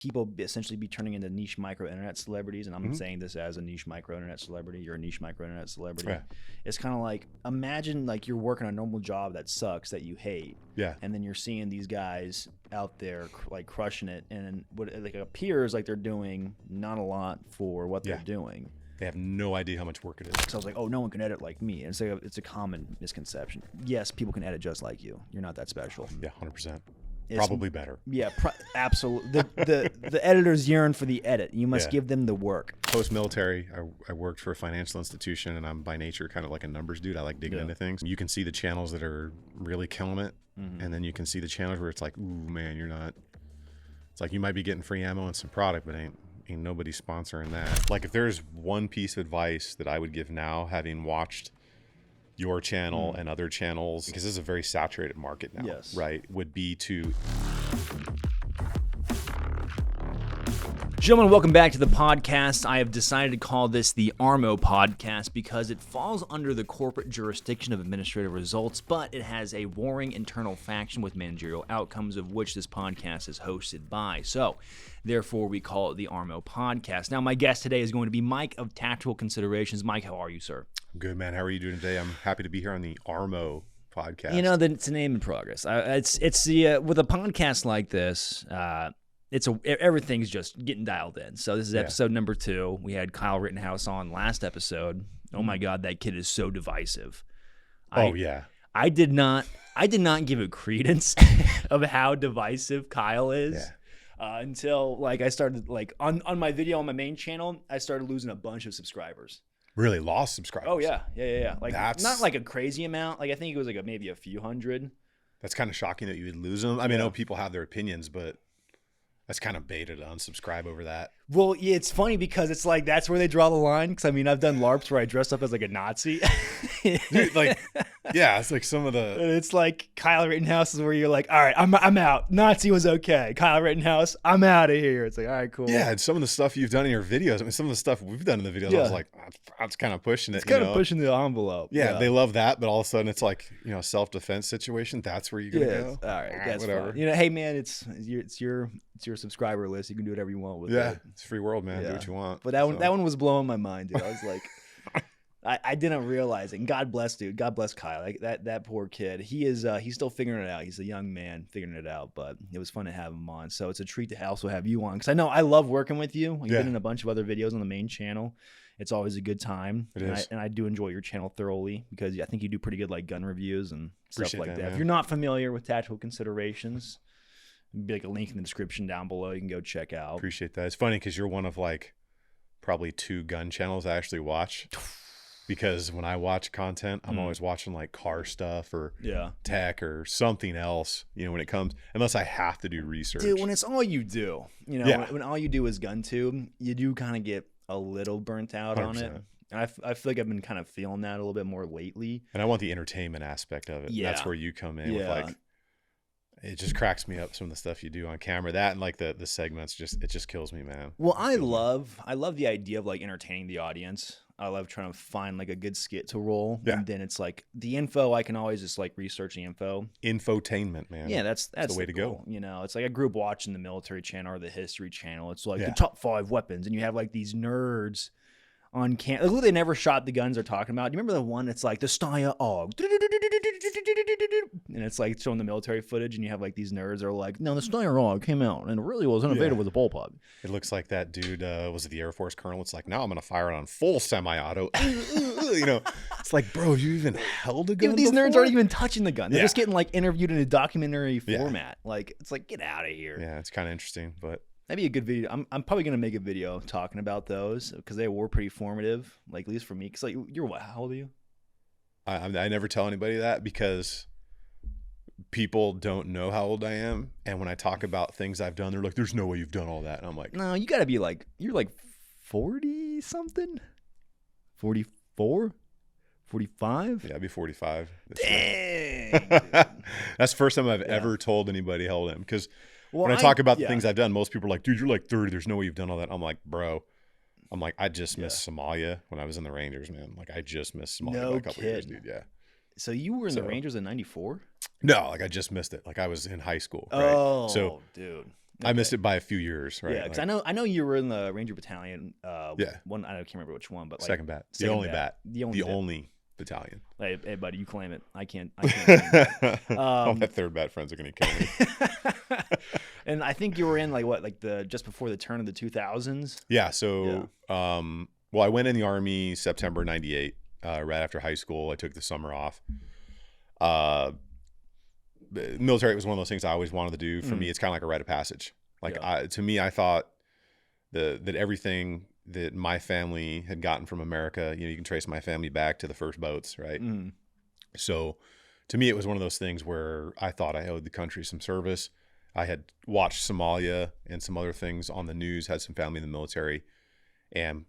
people essentially be turning into niche micro internet celebrities. And I'm saying this as a niche micro internet celebrity. You're a niche micro internet celebrity. Yeah. It's kind of like, imagine like you're working a normal job that sucks, that you hate. Yeah. And then you're seeing these guys out there like crushing it. And what like appears like they're doing not a lot for what they're doing. They have no idea how much work it is. So I was like, oh, no one can edit like me. And it's a common misconception. Yes, people can edit just like you. You're not that special. Yeah, 100%. Probably better. Yeah, absolutely. The editors yearn for the edit. You must give them the work. Post-military, I worked for a financial institution, and I'm by nature kind of like a numbers dude. I like digging into things. You can see the channels that are really killing it, and then you can see the channels where it's like, ooh, man, you're not. It's like you might be getting free ammo and some product, but ain't nobody sponsoring that. Like if there's one piece of advice that I would give now, having watched your channel and other channels, because this is a very saturated market now, right, would be to... Gentlemen, welcome back to the podcast. I have decided to call this the ARMOPodcast because it falls under the corporate jurisdiction of administrative results, but it has a warring internal faction with managerial outcomes, of which this podcast is hosted by. So, therefore, we call it the ARMOPodcast. Now, my guest today is going to be Mike of Tactical Considerations. Mike, how are you, sir? Good, man. How are you doing today? I'm happy to be here on the ARMOPodcast. You know, it's a name in progress. It's the with a podcast like this. Everything's just getting dialed in. So this is episode number 2. We had Kyle Rittenhouse on last episode. Oh my God, that kid is so divisive. I did not give it credence of how divisive Kyle is until like I started like on my video on my main channel. I started losing a bunch of subscribers. Really lost subscribers? Oh yeah. Like not like a crazy amount. Like I think it was like maybe a few hundred. That's kind of shocking that you would lose them. I mean, I know people have their opinions, but that's kind of beta to unsubscribe over that. Well, yeah, it's funny because it's like that's where they draw the line. Because I mean, I've done LARPs where I dressed up as like a Nazi. Dude, like, yeah, it's like some of the. And it's like Kyle Rittenhouse is where you're like, all right, I'm out. Nazi was okay. Kyle Rittenhouse, I'm out of here. It's like, all right, cool. Yeah, and some of the stuff you've done in your videos. I mean, some of the stuff we've done in the videos. I was like, that's kind of pushing it. It's kind of pushing the envelope. Yeah, they love that, but all of a sudden it's like self-defense situation. That's where you're gonna go. All right, that's whatever. Fine. Hey man, it's your subscriber list. You can do whatever you want with it. Yeah, it's a free world, man. Do what you want. But that one was blowing my mind, dude. I was like, I didn't realize it. And God bless, dude. God bless Kyle. Like that poor kid. He's still figuring it out. He's a young man figuring it out. But it was fun to have him on. So it's a treat to also have you on because I know I love working with you. You've been in a bunch of other videos on the main channel. It's always a good time. It is. And I do enjoy your channel thoroughly because I think you do pretty good like gun reviews and stuff like that. Man. If you're not familiar with Tactical Considerations, there'll be like a link in the description down below. You can go check out. Appreciate that. It's funny because you're one of like probably 2 gun channels I actually watch. Because when I watch content, I'm always watching like car stuff or tech or something else, when it comes, unless I have to do research. Dude, when it's all you do, when all you do is gun tube, you do kind of get a little burnt out 100%. On it. And I feel like I've been kind of feeling that a little bit more lately. And I want the entertainment aspect of it. Yeah. That's where you come in with like, it just cracks me up, some of the stuff you do on camera. That and like the segments, it just kills me, man. Well, I love the idea of like entertaining the audience. I love trying to find like a good skit to roll. Yeah. And then it's like the info, I can always just like research the info. Infotainment, man. Yeah, that's the way to go. It's like I grew up watching the military channel or the history channel. It's like the top 5 weapons. And you have like these nerds on camera. Who they never shot the guns they're talking about. Do you remember the one that's like the Steyr AUG? And it's like showing the military footage and you have like these nerds that are like, no, the Steyr AUG came out and it really was innovative with a bullpup. It looks like that dude, was it the Air Force colonel? It's like, now I'm going to fire it on full semi-auto. It's like, bro, you even held a gun these before? Nerds aren't even touching the gun. They're just getting like interviewed in a documentary format. Like, it's like, get out of here. Yeah, it's kind of interesting, but. That'd be a good video. I'm probably going to make a video talking about those because they were pretty formative, like at least for me. Because like, you're what? How old are you? I never tell anybody that because people don't know how old I am. And when I talk about things I've done, they're like, there's no way you've done all that. And I'm like, no, you got to be like, you're like 40 something? 44? 45? Yeah, I'd be 45. Dang. That's the first time I've ever told anybody how old I am. Because when I talk about the things I've done, most people are like, dude, you're like 30. There's no way you've done all that. I'm like, bro. I just missed Somalia when I was in the Rangers, man. Like, I just missed Somalia by a couple years, dude. Yeah. So you were in the Rangers in 94? No, like I just missed it. Like I was in high school. Right? Oh, so, dude. I missed it by a few years, right? Yeah, because I know you were in the Ranger Battalion. Yeah. One I can't remember which one, but like Second bat. The only bat. The only battalion. Hey, buddy, you claim it. I can't claim that. All my third bat friends are gonna kill me. And I think you were in like the just before the turn of the 2000s. Yeah. So, well, I went in the Army September '98, right after high school. I took the summer off. Military was one of those things I always wanted to do. For me, it's kind of like a rite of passage. Like to me, I thought that everything that my family had gotten from America, you can trace my family back to the first boats, right? So to me, it was one of those things where I thought I owed the country some service. I had watched Somalia and some other things on the news, had some family in the military, and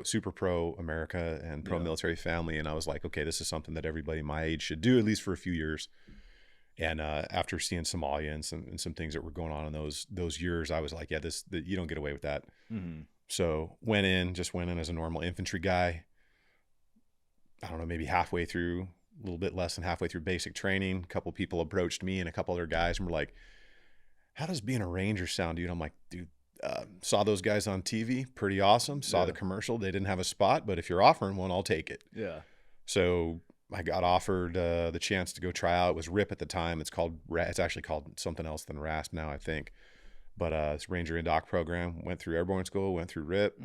super pro America and pro military family. And I was like, okay, this is something that everybody my age should do, at least for a few years. And after seeing Somalia and some things that were going on in those years, I was like, yeah, you don't get away with that. So went in as a normal infantry guy. I don't know, maybe a little bit less than halfway through basic training. A couple people approached me and a couple other guys and were like, how does being a Ranger sound, dude? I'm like, dude, saw those guys on TV. Pretty awesome. Saw the commercial. They didn't have a spot, but if you're offering one, I'll take it. Yeah. So I got offered the chance to go try out. It was RIP at the time. It's actually called something else than RASP now, I think. But it's Ranger Indoc program. Went through airborne school, went through RIP,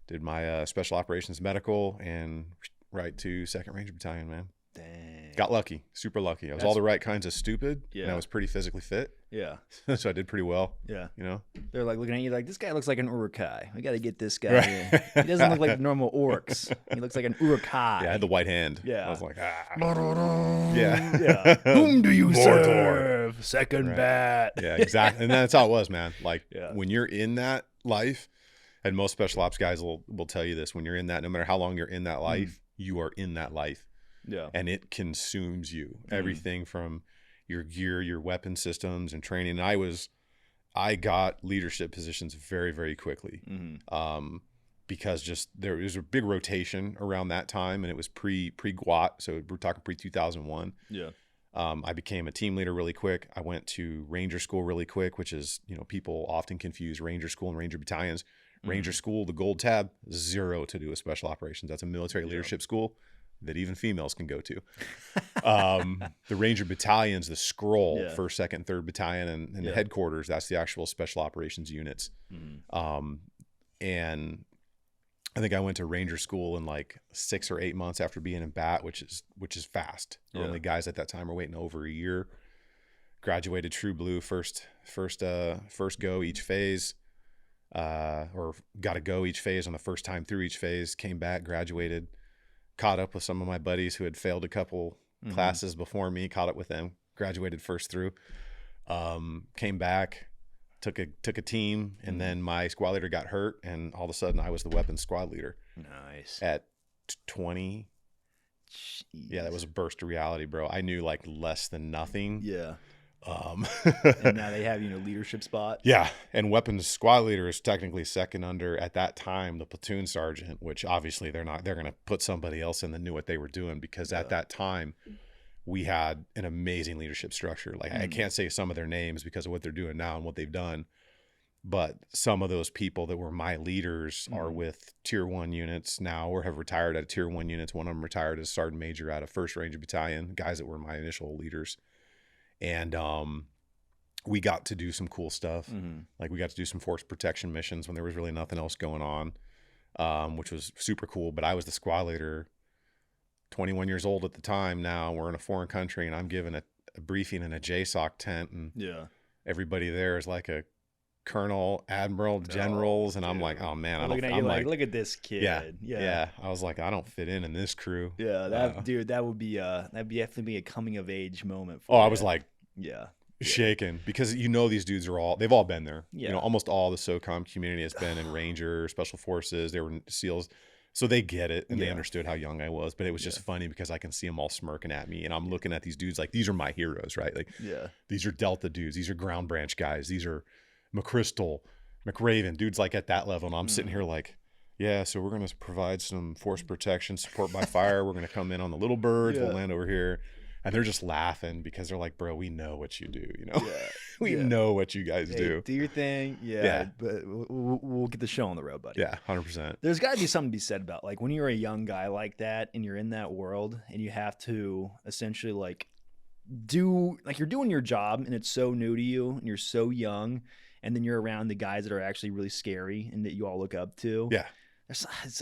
did my special operations medical, and right to 2nd Ranger Battalion, man. Dang. Got lucky, super lucky. I was all the right kinds of stupid, and I was pretty physically fit. Yeah. So I did pretty well. Yeah. They're like looking at you like, this guy looks like an Uruk-hai. We got to get this guy in. He doesn't look like normal orcs. He looks like an Uruk-hai. Yeah, I had the white hand. Yeah. I was like, Yeah. Whom do you serve? Second bat. Yeah, exactly. And that's how it was, man. Like when you're in that life, and most special ops guys will tell you this, when you're in that, no matter how long you're in that life, you are in that life. Yeah. And it consumes you. Everything from your gear, your weapon systems and training. I got leadership positions very, very quickly. Because just there was a big rotation around that time, and it was pre-GWAT. So we're talking pre-2001. Yeah. I became a team leader really quick. I went to Ranger School really quick, which is, people often confuse Ranger School and Ranger battalions. Ranger School, the gold tab, 0 to do with special operations. That's a military leadership school that even females can go to. The Ranger battalions, the scroll, 1st, 2nd, 3rd battalion, and the headquarters, that's the actual special operations units. And I think I went to Ranger School in like 6 or 8 months after being in BAT, which is fast. Normally guys at that time are waiting over a year. Graduated True Blue first go each phase, or got to go each phase on the first time through each phase. Came back, graduated, caught up with some of my buddies who had failed a couple classes before me. Caught up with them, graduated first through. Came back. Took a team, and then my squad leader got hurt, and all of a sudden I was the weapons squad leader. Nice. At 20. Jeez. Yeah, that was a burst of reality, bro. I knew like less than nothing. Yeah. And now they have leadership spot. Yeah, and weapons squad leader is technically second under at that time the platoon sergeant, which obviously they're not. They're going to put somebody else in that knew what they were doing, because at that time we had an amazing leadership structure. Like I can't say some of their names because of what they're doing now and what they've done, but some of those people that were my leaders are with tier 1 units now, or have retired at tier 1 units. One of them retired as sergeant major out of 1st Ranger Battalion, guys that were my initial leaders. And we got to do some cool stuff. Like we got to do some force protection missions when there was really nothing else going on, which was super cool. But I was the squad leader, 21 years old at the time. Now we're in a foreign country, and I'm giving a briefing in a JSOC tent, and everybody there is like a colonel, admiral, generals, and I'm like, oh man, I'm looking at you like, look at this kid. Yeah. I was like, I don't fit in this crew. Yeah, that would be definitely be a coming of age moment. I was like, shaking, because these dudes they've all been there. Almost all the SOCOM community has been in Ranger, Special Forces. They were in SEALs. So they get it, and they understood how young I was. But it was just funny because I can see them all smirking at me, and I'm looking at these dudes like, these are my heroes, right? Like, these are Delta dudes. These are ground branch guys. These are McChrystal, McRaven, dudes like at that level. And I'm sitting here like, so we're going to provide some force protection, support by fire. We're going to come in on the little birds. We'll land over here. And they're just laughing because they're like, bro, we know what you do, you know? Yeah. We know what you guys do. Do your thing. Yeah. But we'll get the show on the road, buddy. Yeah, 100%. There's got to be something to be said about like when you're a young guy like that and you're in that world and you have to essentially like you're doing your job and it's so new to you and you're so young and then you're around the guys that are actually really scary and that you all look up to. Yeah.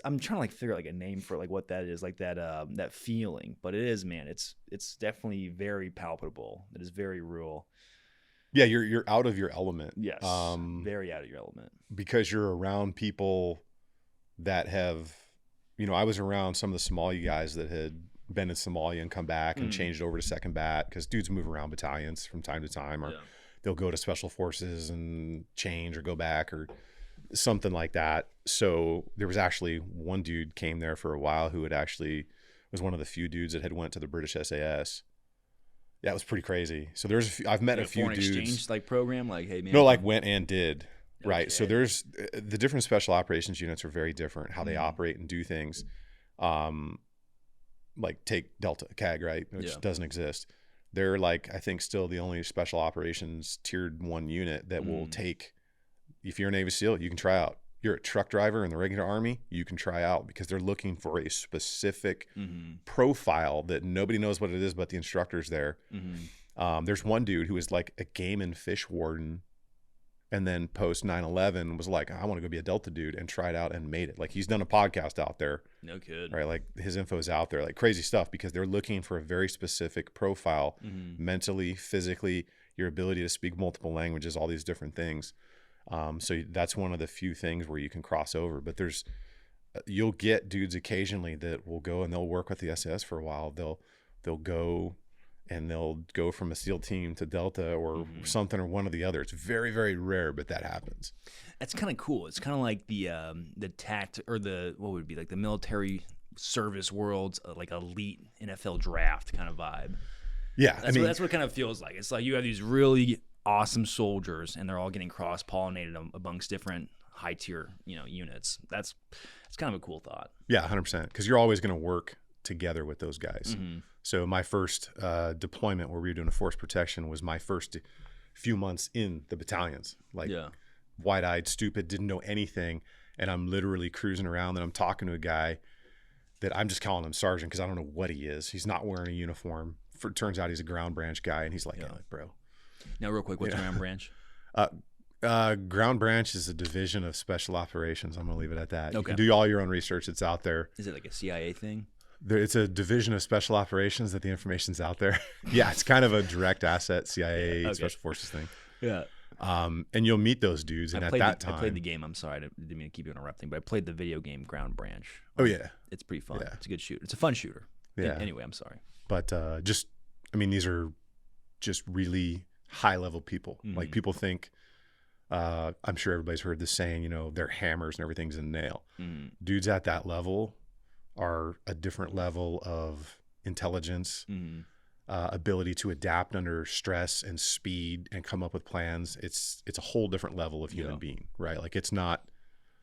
I'm trying to like figure out like a name for like what that is, like that feeling, but it is, man, it's definitely very palpable. It is very real. Yeah, you're out of your element. Yes, very out of your element. Because you're around people that have, I was around some of the Somali guys that had been in Somalia and come back and changed over to second bat because dudes move around battalions from time to time, or they'll go to special forces and change or go back or something like that. So there was actually one dude came there for a while who had actually was one of the few dudes that had went to the British SAS. Yeah, it was pretty crazy. So there's I've met a few dudes. Exchange like program, like, hey man. No, like went and did. Okay. Right. So there's the different special operations units are very different, how they operate and do things. Like take Delta CAG, right? Which doesn't exist. They're like, I think still the only special operations tiered 1 unit that will take, if you're a Navy SEAL, you can try out. You're a truck driver in the regular Army, you can try out because they're looking for a specific profile that nobody knows what it is but the instructors there. There's one dude who was like a game and fish warden and then post 9/11 was like, I want to go be a Delta dude, and tried out and made it. Like he's done a podcast out there. No kid. Right? Like his info is out there, like crazy stuff because they're looking for a very specific profile mentally, physically, your ability to speak multiple languages, all these different things. So that's one of the few things where you can cross over, but you'll get dudes occasionally that will go and they'll work with the SAS for a while. They'll go and they'll go from a SEAL team to Delta or something or one or the other. It's very, very rare, but that happens. That's kind of cool. It's kind of like the tact or what would it be, like the military service world's like elite NFL draft kind of vibe. Yeah. That's what it kind of feels like. It's like you have these really awesome soldiers and they're all getting cross-pollinated amongst different high tier units. It's kind of a cool thought. Yeah, 100%, because you're always going to work together with those guys. So my first deployment where we were doing a force protection was my first few months in the battalions, like wide-eyed, stupid, didn't know anything, and I'm literally cruising around and I'm talking to a guy that I'm just calling him Sergeant because I don't know what he is. He's not wearing a uniform. Turns out he's a ground branch guy, and he's like, bro. Now, real quick, what's ground branch? Ground branch is a division of special operations. I'm going to leave it at that. Okay. You can do all your own research. It's out there. Is it like a CIA thing? It's a division of special operations that the information's out there. Yeah, it's kind of a direct asset CIA special forces thing. Yeah. And you'll meet those dudes. And at that time, I played the game. I'm sorry, I didn't mean to keep you interrupting, but I played the video game Ground Branch. Oh yeah, it's pretty fun. Yeah. It's a good shooter. It's a fun shooter. Yeah. Anyway, I'm sorry. But these are just really high level people. Like people think, I'm sure everybody's heard this saying, they're hammers and everything's a nail. Dudes at that level are a different level of intelligence, ability to adapt under stress and speed and come up with plans. It's a whole different level of human being, right? Like it's not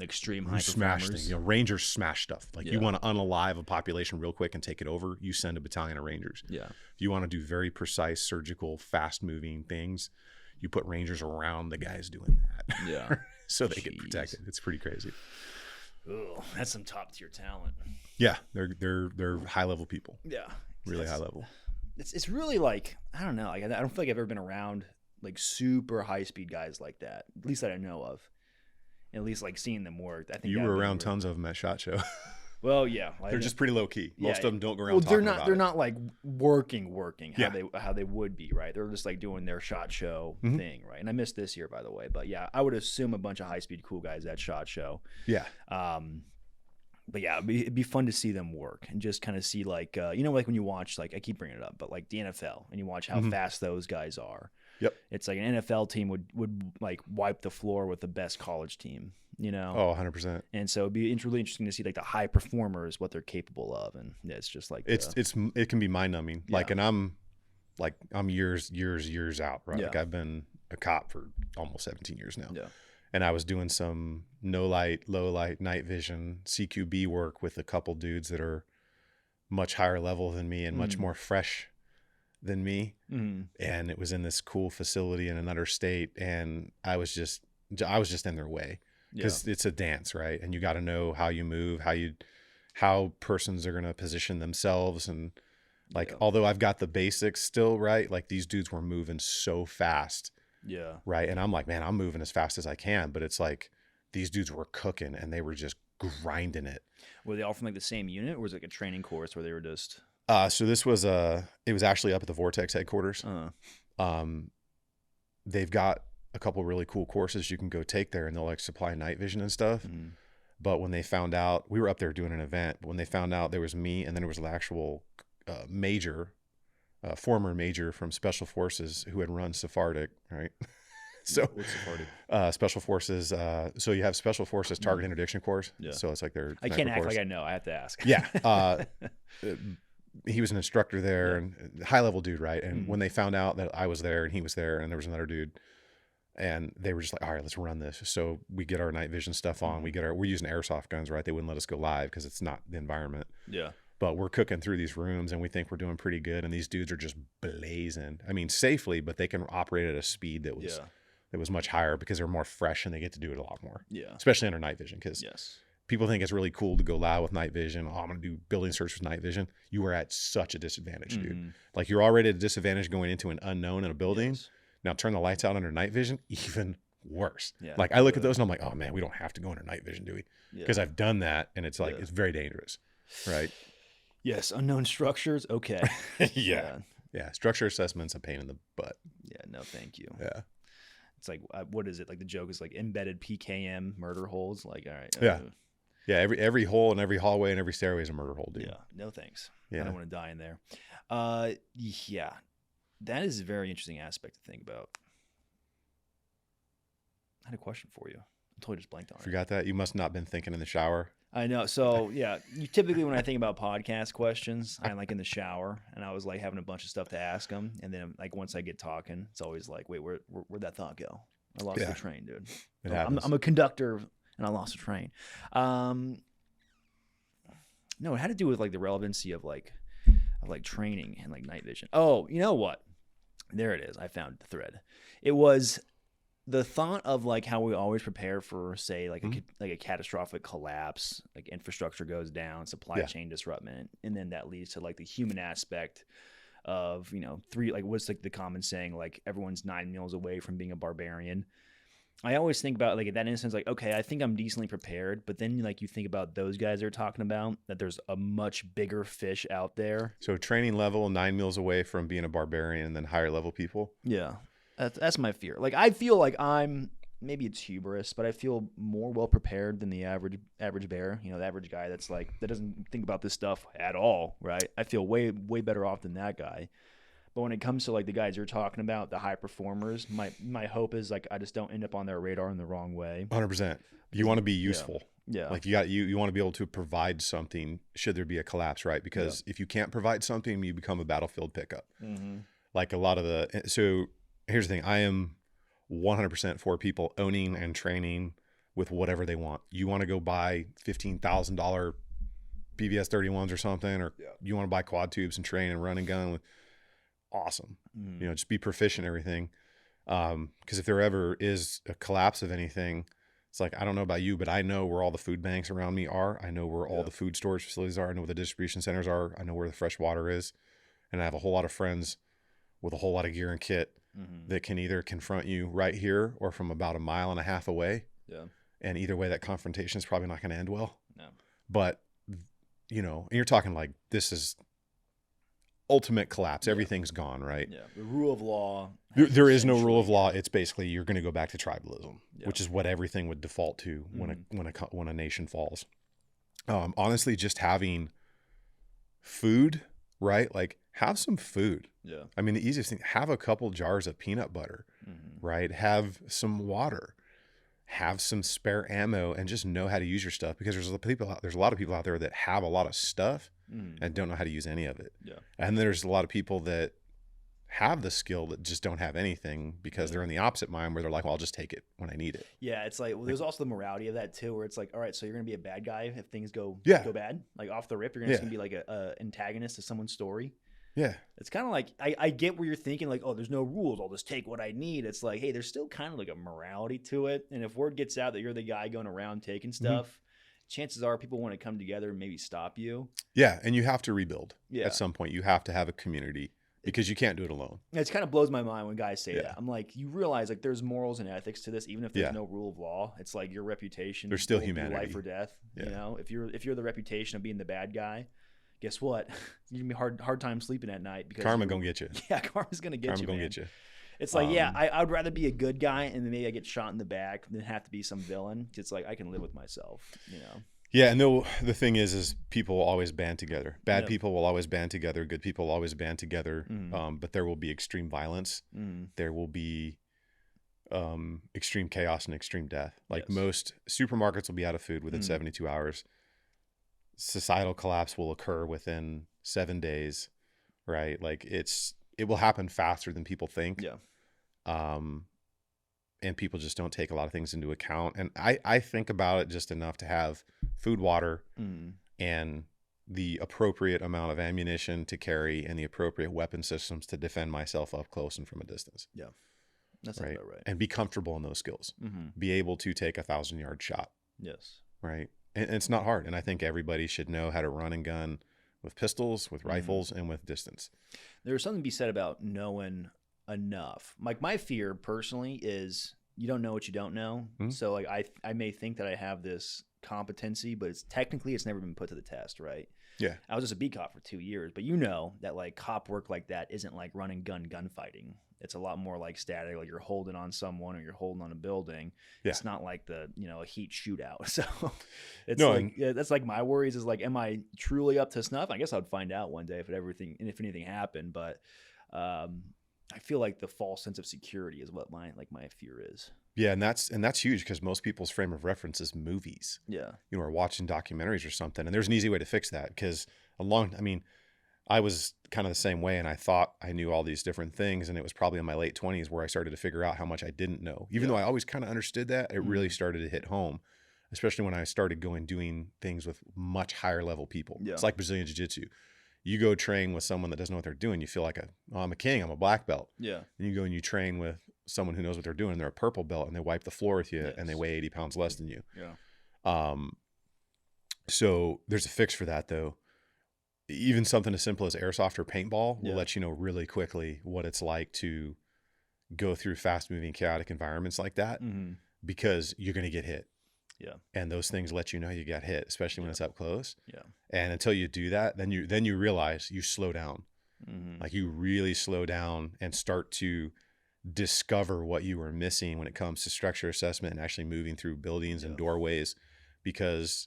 extreme high smash performers. thing. Rangers smash stuff. Like you want to unalive a population real quick and take it over, you send a battalion of Rangers. Yeah. If you want to do very precise, surgical, fast moving things, you put Rangers around the guys doing that. Yeah. So they get protected. It's pretty crazy. Oh, that's some top tier talent. Yeah, they're high level people. Yeah. Really high level. It's really like, I don't know. Like I don't feel like I've ever been around like super high speed guys like that. At least that I know of. At least like seeing them work. I think you were around tons of them at SHOT Show. Well, yeah, they're just pretty low key. Most of them don't go around. Well, they're not like working how they would be, right? They're just like doing their SHOT Show thing, right? And I missed this year, by the way, but yeah, I would assume a bunch of high speed cool guys at SHOT Show. Yeah. But yeah, it'd be fun to see them work and just kind of see like like when you watch, like I keep bringing it up, but like the NFL and you watch how fast those guys are. Yep. It's like an NFL team would like wipe the floor with the best college team, Oh, 100%. And so it'd be really interesting to see like the high performers, what they're capable of. And it's just like, it can be mind numbing. Yeah. Like, and I'm years out, right? Yeah. Like I've been a cop for almost 17 years now. Yeah. And I was doing some no light, low light, night vision, CQB work with a couple dudes that are much higher level than me and much more fresh than me. Mm-hmm. And it was in this cool facility in another state. And I was just in their way because it's a dance, right? And you got to know how you move, how persons are going to position themselves. And like, although I've got the basics still, right? Like these dudes were moving so fast. Yeah. Right. And I'm like, man, I'm moving as fast as I can. But it's like these dudes were cooking and they were just grinding it. Were they all from like the same unit, or was it like a training course where they were just? So this was it was actually up at the Vortex headquarters. They've got a couple really cool courses you can go take there, and they'll like supply night vision and stuff. Mm. But when they found out, we were up there doing an event, but when they found out there was me and then there was an actual former major from Special Forces who had run Sephardic, right? So what's Sephardic? Special Forces. So you have Special Forces Target Interdiction course. Yeah. So it's like their I can't act course. like I know. I have to ask. Yeah. He was an instructor there and high level dude, right? And when they found out that I was there and he was there and there was another dude, and they were just like, all right, let's run this. So we get our night vision stuff on. We're using airsoft guns, right? They wouldn't let us go live because it's not the environment. Yeah. But we're cooking through these rooms and we think we're doing pretty good. And these dudes are just blazing. I mean, safely, but they can operate at a speed that was much higher because they're more fresh and they get to do it a lot more. Yeah. Especially under night vision. Because people think it's really cool to go live with night vision. Oh, I'm going to do building search with night vision. You are at such a disadvantage, dude. Like you're already at a disadvantage going into an unknown in a building. Yes. Now turn the lights out under night vision, even worse. Yeah, like I look at those and I'm like, oh man, we don't have to go under night vision, do we? Because I've done that and it's like, it's very dangerous, right? Yes. Unknown structures. Okay. Yeah. Structure assessment's a pain in the butt. Yeah. No, thank you. Yeah. It's like, what is it? Like the joke is like embedded PKM murder holes. Like, all right. Yeah. Every hole and every hallway and every stairway is a murder hole, dude. Yeah. No, thanks. Yeah. I don't want to die in there. Yeah. That is a very interesting aspect to think about. I had a question for you. I totally just blanked on it. Forgot that? You must not have been thinking in the shower. I know. So, you typically, when I think about podcast questions, I'm like in the shower and I was like having a bunch of stuff to ask them. And then like once I get talking, it's always like, wait, where'd that thought go? I lost the train, dude. I'm a conductor and I lost the train. No, it had to do with like the relevancy of training and like night vision. Oh, you know what? There it is. I found the thread. It was the thought of like how we always prepare for, say, like a catastrophic collapse, like infrastructure goes down, supply chain disruption, and then that leads to like the human aspect of, what's like the common saying, like everyone's 9 meals away from being a barbarian. I always think about like in that instance, like, okay, I think I'm decently prepared, but then like you think about those guys they're talking about, that there's a much bigger fish out there. So training level 9 meals away from being a barbarian, and then higher level people. Yeah, that's my fear. Like I feel like maybe it's hubris, but I feel more well prepared than the average bear. The average guy that doesn't think about this stuff at all, right? I feel way better off than that guy. But when it comes to like the guys you're talking about, the high performers, my hope is like I just don't end up on their radar in the wrong way. 100%. You want to be useful. Yeah. Like you want to be able to provide something should there be a collapse, right? Because if you can't provide something, you become a battlefield pickup. Mm-hmm. Like a lot of so here's the thing. I am 100% for people owning and training with whatever they want. You want to go buy $15,000 BVS 31s or something, or you want to buy quad tubes and train and run and gun with. Awesome. Just be proficient in everything. Because if there ever is a collapse of anything, it's like, I don't know about you, but I know where all the food banks around me are. I know where all the food storage facilities are. I know where the distribution centers are. I know where the fresh water is. And I have a whole lot of friends with a whole lot of gear and kit that can either confront you right here or from about 1.5 miles away. Yeah. And either way, that confrontation is probably not going to end well. No. But, and you're talking like this is ultimate collapse. Everything's gone, right? Yeah. The rule of law. There is no rule of law. It's basically you're going to go back to tribalism, which is what everything would default to when a nation falls. Honestly, just having food, right? Like have some food. Yeah. I mean, the easiest thing, have a couple jars of peanut butter, right? Have some water, have some spare ammo, and just know how to use your stuff, because there's a lot of people out there that have a lot of stuff and don't know how to use any of it. Yeah. And there's a lot of people that have the skill that just don't have anything because they're in the opposite mind where they're like, well, I'll just take it when I need it. Yeah. It's like, there's also the morality of that too, where it's like, all right, so you're going to be a bad guy if things go bad, like off the rip, you're just going to be like a antagonist to someone's story. Yeah. It's kind of like, I get where you're thinking, like, oh, there's no rules. I'll just take what I need. It's like, hey, there's still kind of like a morality to it. And if word gets out that you're the guy going around taking stuff, chances are people want to come together and maybe stop you. Yeah. And you have to rebuild Yeah. at some point. You have to have a community because you can't do it alone. It kind of blows my mind when guys say that. I'm like, you realize like there's morals and ethics to this, even if there's no rule of law. It's like your reputation. There's still humanity. Life or death. Yeah. You know, if you're the reputation of being the bad guy, guess what? You're gonna be hard time sleeping at night because karma gonna get you. Yeah, karma's gonna get you. Karma gonna get you. It's like, I'd rather be a good guy and then maybe I get shot in the back than have to be some villain. It's like I can live with myself, you know. Yeah, and the thing is people will always band together. Bad people will always band together. Good people will always band together. But there will be extreme violence. There will be extreme chaos and extreme death. Like most supermarkets will be out of food within 72 hours. Societal collapse will occur within 7 days, right? Like it will happen faster than people think. Yeah. And people just don't take a lot of things into account. And I think about it just enough to have food, water, and the appropriate amount of ammunition to carry and the appropriate weapon systems to defend myself up close and from a distance. Yeah. That's right. About right. And be comfortable in those skills. Be able to take a 1,000-yard shot. Yes. Right. And it's not hard. And I think everybody should know how to run and gun with pistols, with rifles, and with distance. There's something to be said about knowing enough. Like my fear personally is you don't know what you don't know. So like I may think that I have this competency, but it's never been put to the test, right? Yeah. I was just a beat cop for 2 years, but you know that like cop work like that isn't like running gunfighting. It's a lot more like static, like you're holding on someone or you're holding on a building. Yeah. It's not like a heat shootout. So it's that's like my worries is like, am I truly up to snuff? I guess I'd find out one day if anything happened, but I feel like the false sense of security is what my fear is. Yeah, and that's huge because most people's frame of reference is movies. Yeah. Or watching documentaries or something. And there's an easy way to fix that because I was kind of the same way and I thought I knew all these different things, and it was probably in my late 20s where I started to figure out how much I didn't know. Even though I always kind of understood that, it really started to hit home, especially when I started doing things with much higher level people. Yeah. It's like Brazilian Jiu-Jitsu. You go train with someone that doesn't know what they're doing, you feel like I'm a king, I'm a black belt. Yeah. And you go and you train with someone who knows what they're doing, and they're a purple belt, and they wipe the floor with you, and they weigh 80 pounds less than you. Yeah. So there's a fix for that though. Even something as simple as Airsoft or Paintball will let you know really quickly what it's like to go through fast moving, chaotic environments like that, because you're going to get hit. Yeah. And those things let you know you got hit, especially when it's up close. Yeah. And until you do that, then you realize you slow down. Like you really slow down and start to discover what you were missing when it comes to structure assessment and actually moving through buildings and doorways, because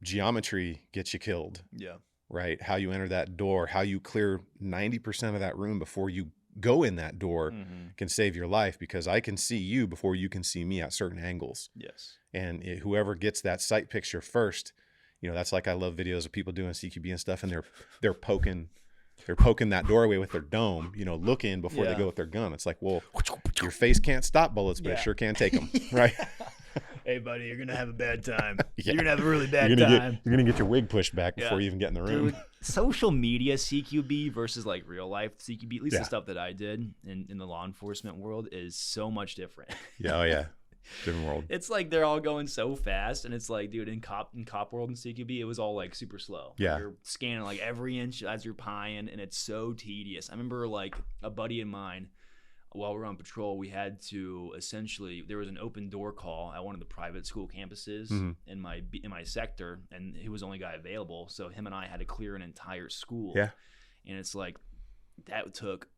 geometry gets you killed. Yeah. Right. How you enter that door, how you clear 90% of that room before you go in that door can save your life, because I can see you before you can see me at certain angles. Yes. And whoever gets that sight picture first, that's like, I love videos of people doing CQB and stuff, and they're poking that doorway with their dome, looking before they go with their gun. It's like, well, your face can't stop bullets, but it sure can take them. Right. Hey, buddy, you're going to have a bad time. You're going to have a really bad time. You're going to get your wig pushed back before you even get in the room. Dude, social media CQB versus like real life CQB, at least the stuff that I did in the law enforcement world, is so much different. Yeah. Oh, yeah. Different world. It's like they're all going so fast, and it's like, dude, in cop world and CQB, it was all like super slow. Yeah. You're scanning like every inch as you're pieing, and it's so tedious. I remember like a buddy of mine, while we were on patrol, we had to there was an open door call at one of the private school campuses in my sector, and he was the only guy available. So him and I had to clear an entire school. Yeah. And it's like, that took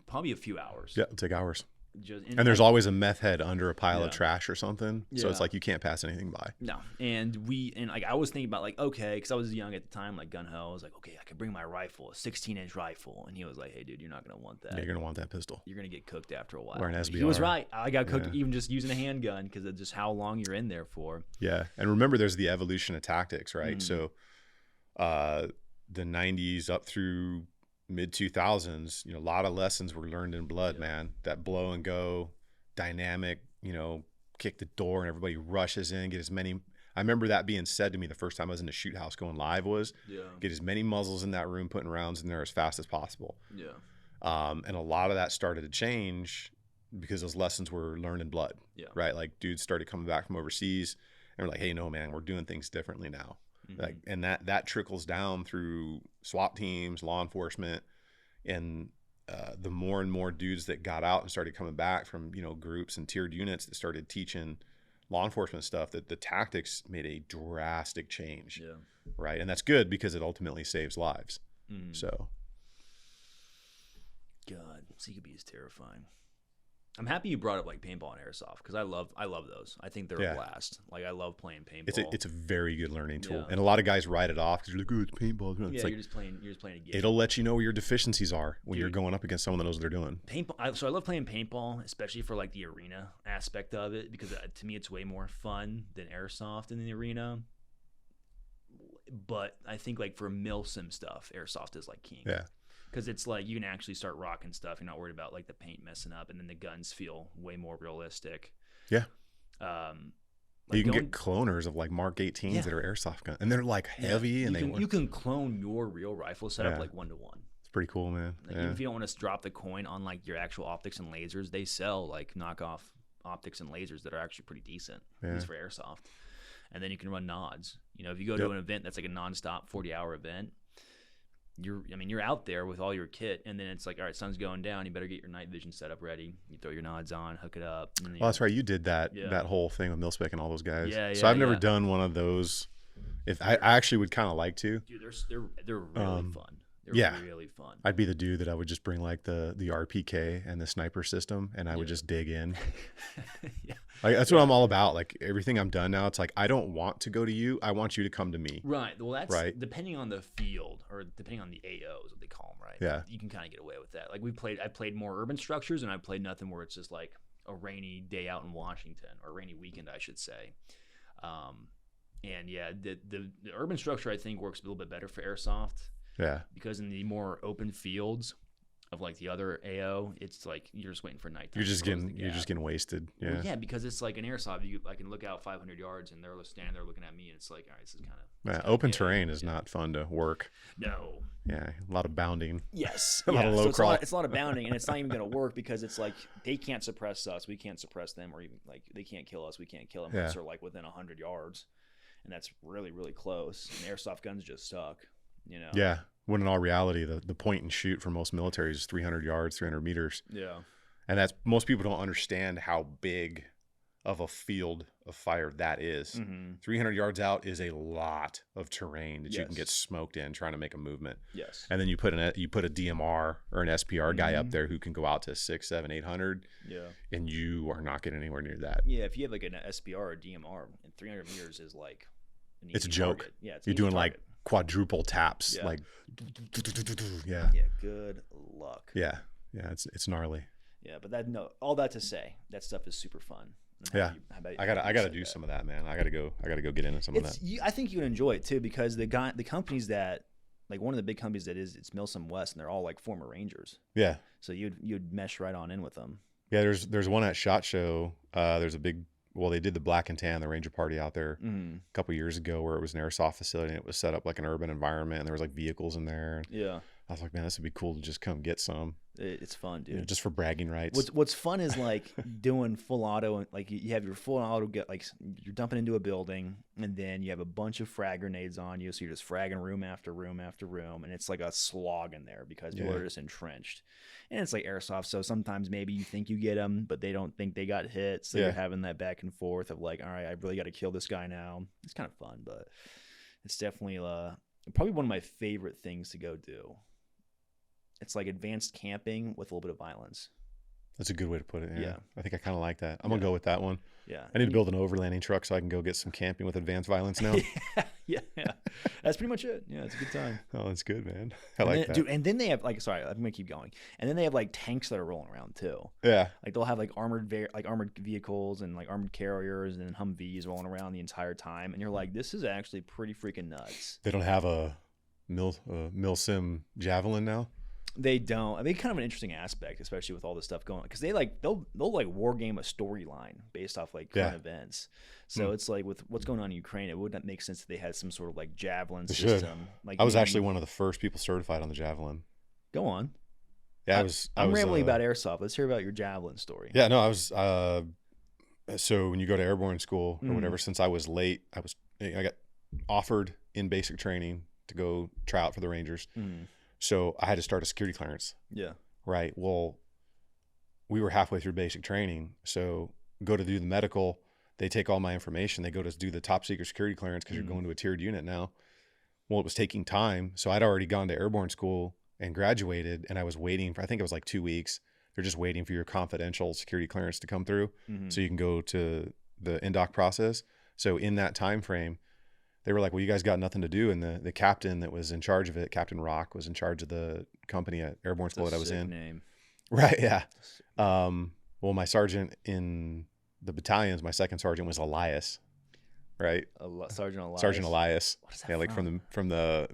probably a few hours. Yeah, it'll take hours. And there's always a meth head under a pile of trash or something. So it's like you can't pass anything by. No. And like I was thinking about like, okay, because I was young at the time, like gun ho. I was like, okay, I could bring my rifle, a 16-inch rifle. And he was like, hey, dude, you're not going to want that. Yeah, you're going to want that pistol. You're going to get cooked after a while. Or an SBR. He was right. I got cooked even just using a handgun because of just how long you're in there for. Yeah. And remember, there's the evolution of tactics, right? So the 90s up through mid-2000s, a lot of lessons were learned in blood, man. That blow and go dynamic, kick the door and everybody rushes in, get as many I remember that being said to me the first time I was in the shoot house going live was get as many muzzles in that room, putting rounds in there as fast as possible. Yeah. And a lot of that started to change because those lessons were learned in blood, right? Like dudes started coming back from overseas and we're like, hey, no, man, we're doing things differently now. Like, and that trickles down through SWAT teams, law enforcement, and the more and more dudes that got out and started coming back from, you know, groups and tiered units that started teaching law enforcement stuff, that the tactics made a drastic change. Yeah. Right. And that's good because it ultimately saves lives. So. God, CQB is terrifying. I'm happy you brought up like paintball and airsoft because I love those. I think they're a blast. Like I love playing paintball. It's a very good learning tool, and a lot of guys write it off because you're like, oh, it's paintball. It's like, you're just playing a game. It'll let you know where your deficiencies are when you're going up against someone that knows what they're doing. Paintball. So I love playing paintball, especially for like the arena aspect of it because to me it's way more fun than airsoft in the arena. But I think like for milsim stuff, airsoft is like king. Yeah. Because it's like you can actually start rocking stuff. You're not worried about like the paint messing up, and then the guns feel way more realistic. Yeah. Like you can get cloners of like Mark 18s that are airsoft guns, and they're like heavy, and you can clone your real rifle setup like 1-to-1. It's pretty cool, man. Like even if you don't want to drop the coin on like your actual optics and lasers, they sell like knockoff optics and lasers that are actually pretty decent, at least for airsoft. And then you can run nods. You know, if you go to an event that's like a nonstop 40-hour event. You're out there with all your kit, and then it's like, all right, sun's going down. You better get your night vision setup ready. You throw your nods on, hook it up. And that's right. You did that whole thing with Milspec and all those guys. Yeah. So I've never done one of those. If I actually would kind of like to. Dude, they're really fun. They're really fun. I'd be the dude that I would just bring like the RPK and the sniper system, and I would just dig in. Like that's what I'm all about. Like everything I'm done now, it's like I don't want to go to you. I want you to come to me. Right. Well, that's depending on the field or depending on the AOs, what they call them, right? Yeah. You can kind of get away with that. Like I played more urban structures, and I played nothing where it's just like a rainy day out in Washington or a rainy weekend, I should say. And yeah, the urban structure I think works a little bit better for airsoft. Yeah. Because in the more open fields of like the other AO, it's like you're just waiting for nighttime. You're just getting wasted. Yeah. Well, yeah, because it's like an airsoft. I can look out 500 yards and they're standing there looking at me, and it's like, all right, this is kind of open terrain is not fun to work. No. Yeah, a lot of bounding. Yes. a lot of low crawl. It's a lot of bounding, and it's not even going to work because it's like they can't suppress us, we can't suppress them, or even like they can't kill us, we can't kill them unless they're like within 100 yards, and that's really really close. And airsoft guns just suck. You know. Yeah. When in all reality, the point and shoot for most militaries is 300 yards, 300 meters. Yeah. And that's most people don't understand how big of a field of fire that is. 300 yards out is a lot of terrain that you can get smoked in trying to make a movement. Yes. And then you put a DMR or an SPR guy up there who can go out to 600, 700, 800. Yeah. And you are not getting anywhere near that. Yeah. If you have like an SPR or DMR, and 300 meters is like an easy it's a joke. Target. Yeah. You're doing like quadruple taps, like good luck. Yeah it's gnarly. Yeah, but all that to say, that stuff is super fun. I gotta do some of that, man. I gotta go get into some of that. I think you would enjoy it too, because the companies that, like, one of the big companies it's Milsim West, and they're all like former Rangers. Yeah, so you'd mesh right on in with them. Yeah, there's one at SHOT Show. There's a big. Well, they did the Black and Tan, the Ranger Party out there a couple years ago, where it was an airsoft facility and it was set up like an urban environment, and there was like vehicles in there. Yeah. I was like, man, this would be cool to just come get some. It's fun, dude. Just for bragging rights. What's fun is like doing full auto, and like you have your full auto, get like you're dumping into a building, and then you have a bunch of frag grenades on you, so you're just fragging room after room after room, and it's like a slog in there because people are just entrenched. And it's like airsoft, so sometimes maybe you think you get them, but they don't think they got hit, so you're having that back and forth of like, all right, I really got to kill this guy now. It's kind of fun, but it's definitely probably one of my favorite things to go do. It's like advanced camping with a little bit of violence. That's a good way to put it. Yeah. I think I kind of like that. I'm going to go with that one. Yeah. I need to build an overlanding truck so I can go get some camping with advanced violence now. yeah. That's pretty much it. Yeah, it's a good time. Oh, that's good, man. I like that. Dude, and then they have like, sorry, I'm going to keep going. And then they have like tanks that are rolling around too. Yeah. Like they'll have like armored vehicles and like armored carriers and Humvees rolling around the entire time. And you're like, this is actually pretty freaking nuts. They don't have a Milsim Javelin now? They don't. I mean, kind of an interesting aspect, especially with all this stuff going on, because they'll like war game a storyline based off like current events. So it's like with what's going on in Ukraine, it wouldn't make sense if they had some sort of like Javelin system. Like I was actually one of the first people certified on the Javelin. Go on. Yeah, I'm rambling about Airsoft. Let's hear about your Javelin story. Yeah, no, I was. So when you go to airborne school or whatever, since I was late, I got offered in basic training to go try out for the Rangers. So I had to start a security clearance. Yeah. Right. Well, we were halfway through basic training. So go to do the medical. They take all my information. They go to do the top secret security clearance because you're going to a tiered unit now. Well, it was taking time. So I'd already gone to airborne school and graduated, and I was waiting for, I think it was like 2 weeks. They're just waiting for your confidential security clearance to come through so you can go to the indoc process. So in that time frame, they were like, well, you guys got nothing to do. And the captain that was in charge of it, Captain Rock, was in charge of the company at airborne school that I was in. Name. Right. Yeah. Well, my sergeant in the battalions, my second sergeant was Elias. Right. Sergeant Elias. Sergeant Elias. What is that yeah. Like from the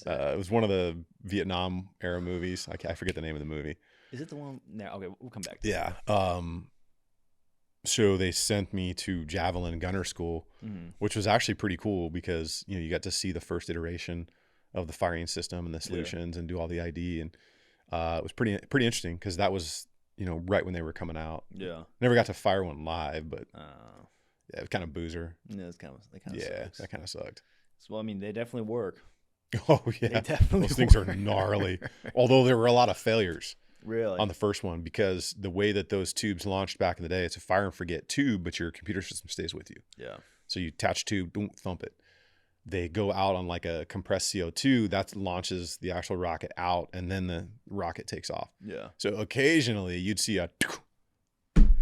it was one of the Vietnam era movies. I forget the name of the movie. Is it the one? No. Okay. We'll come back. Yeah. So they sent me to Javelin gunner school, which was actually pretty cool because, you got to see the first iteration of the firing system and the solutions and do all the ID. And it was pretty interesting because that was, right when they were coming out. Yeah. Never got to fire one live, but yeah, it was kind of boozer. Yeah, that kind of that kind of sucked. So, I mean, they definitely work. Oh, yeah. They definitely Those things are gnarly. Although there were a lot of failures. Really? On the first one, because the way that those tubes launched back in the day, it's a fire and forget tube, but your computer system stays with you. Yeah. So you attach tube, don't thump it. They go out on like a compressed CO2 that launches the actual rocket out, and then the rocket takes off. Yeah. So occasionally you'd see a and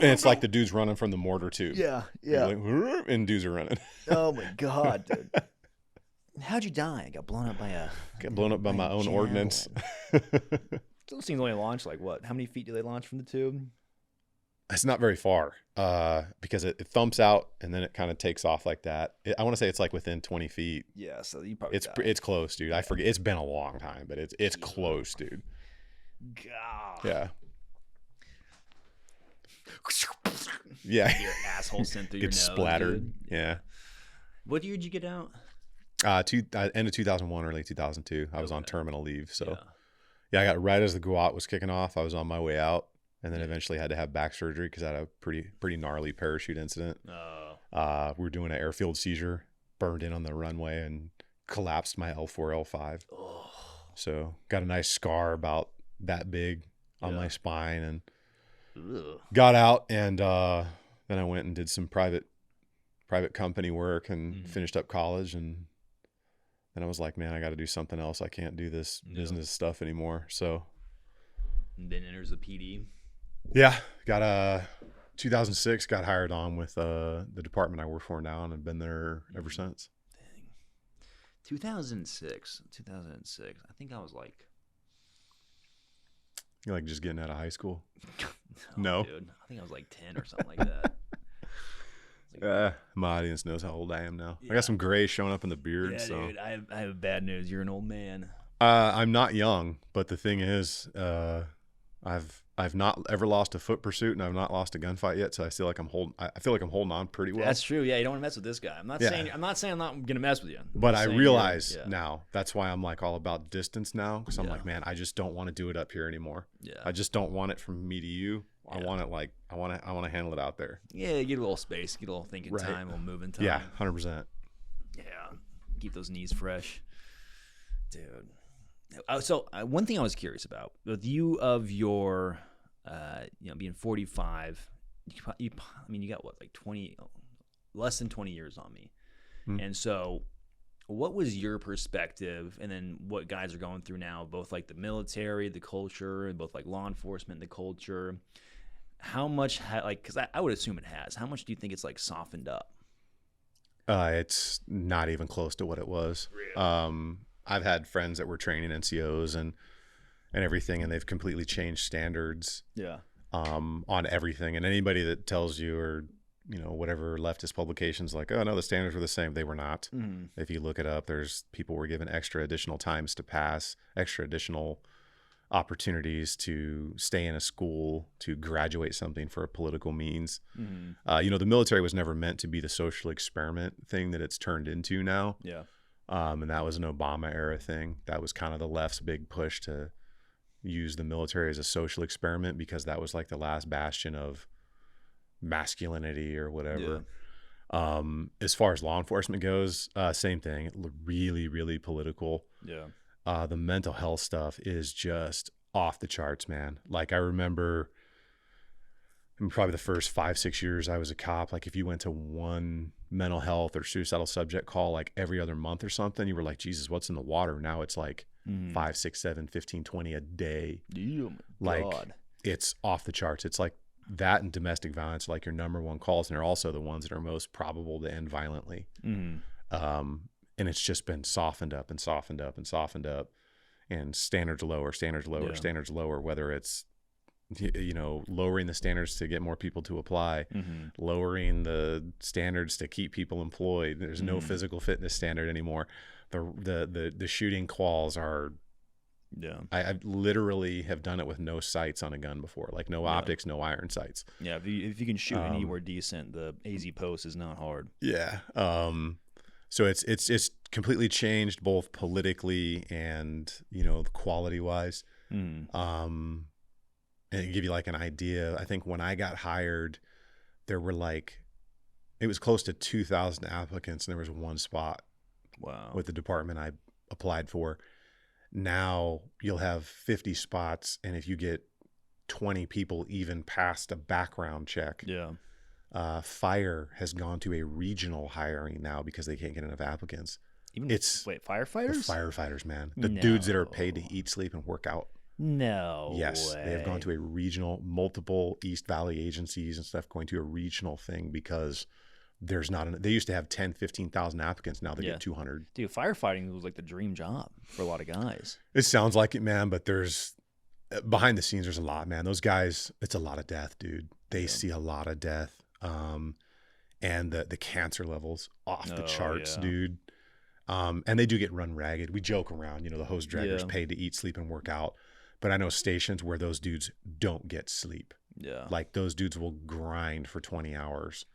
it's like the dude's running from the mortar tube. Yeah. Yeah. Like, and dudes are running. Oh my God, dude. How'd you die? I got blown up by my own ordnance. Those things only launch like what? How many feet do they launch from the tube? It's not very far because it thumps out and then it kind of takes off like that. I want to say it's like within 20 feet. Yeah, so you probably it's close, dude. I forget. It's been a long time, but it's close, dude. God. Yeah. Yeah. Your asshole sent through your nose. Gets splattered. Dude. Yeah. What year did you get out? End of 2001, early 2002. I was on terminal leave. So yeah, I got right as the GWOT was kicking off. I was on my way out and then eventually had to have back surgery because I had a pretty gnarly parachute incident. We were doing an airfield seizure, burned in on the runway and collapsed my L4, L5. Oh. So got a nice scar about that big on my spine and got out. And then I went and did some private company work and finished up college. And then I was like, man, I got to do something else. I can't do this business stuff anymore. So and then enters the PD. Yeah, got 2006 got hired on with the department I work for now, and I've been there ever since. Dang. 2006. I think I was like, you're like just getting out of high school. No, dude. I think I was like 10 or something like that. My audience knows how old I am now. Yeah. I got some gray showing up in the beard. Yeah, so. Dude, I have bad news. You're an old man. I'm not young, but the thing is, I've not ever lost a foot pursuit, and I've not lost a gunfight yet. So I feel like I'm holding on pretty well. That's true. Yeah, you don't want to mess with this guy. I'm not saying I'm not gonna mess with you. But I realize now that's why I'm like all about distance now, because I'm like, man, I just don't want to do it up here anymore. Yeah, I just don't want it from me to you. I want it like I want to handle it out there. Yeah, get a little space, get a little thinking time, a little moving time. Yeah, 100%. Yeah, keep those knees fresh, dude. So one thing I was curious about with you of your, being 45, you got what, like 20, less than 20 years on me, and so. What was your perspective, and then what guys are going through now, both like the military, the culture, and both like law enforcement, the culture? How much, because I would assume it has. How much do you think it's like softened up? It's not even close to what it was. Really? I've had friends that were training NCOs and everything, and they've completely changed standards. Yeah. On everything, and anybody that tells you or whatever leftist publications like, oh no, the standards were the same. They were not. Mm. If you look it up, there's people were given extra additional times to pass, extra additional opportunities to stay in a school, to graduate something for a political means. Mm. The military was never meant to be the social experiment thing that it's turned into now. Yeah. And that was an Obama era thing. That was kind of the left's big push to use the military as a social experiment, because that was like the last bastion of masculinity or whatever. Yeah. As far as law enforcement goes, same thing. Really, really political. Yeah. The mental health stuff is just off the charts, man. Like I remember probably the first 5-6 years I was a cop, like if you went to one mental health or suicidal subject call like every other month or something, you were like, Jesus, what's in the water? Now it's like 5, 6, 7, 15, 20 a day. Oh my God. Like it's off the charts. It's like that and domestic violence are like your number one calls, and they're also the ones that are most probable to end violently. And it's just been softened up and softened up and softened up, and standards lower, whether it's, lowering the standards to get more people to apply, lowering the standards to keep people employed. There's no physical fitness standard anymore. The shooting quals are, I literally have done it with no sights on a gun before, like no optics, no iron sights. Yeah. If you can shoot anywhere decent, the AZ post is not hard. Yeah. So it's completely changed both politically and, quality wise. And to give you like an idea, I think when I got hired, there were it was close to 2,000 applicants, and there was one spot. Wow. With the department I applied for. Now you'll have 50 spots, and if you get 20 people even past a background check, fire has gone to a regional hiring now because they can't get enough applicants. Firefighters? The firefighters, man. The dudes that are paid to eat, sleep, and work out. No Yes, way. they have gone to a regional, multiple East Valley agencies and stuff going to a regional thing because there's not they used to have 10, 15,000 applicants. Now they get 200. Dude, firefighting was like the dream job for a lot of guys. It sounds like it, man, but there's behind the scenes, there's a lot, man. Those guys, it's a lot of death, dude. They see a lot of death. And the cancer levels off the charts, dude. And they do get run ragged. We joke around, the hose draggers paid to eat, sleep, and work out. But I know stations where those dudes don't get sleep. Yeah. Like those dudes will grind for 20 hours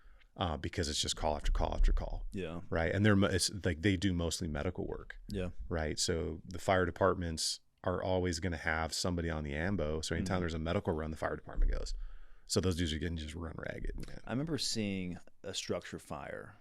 because it's just call after call after call. Yeah. Right. And it's like they do mostly medical work. Yeah. Right. So the fire departments are always going to have somebody on the ambo. So anytime there's a medical run, the fire department goes. So those dudes are getting just run ragged, man. I remember seeing a structure fire,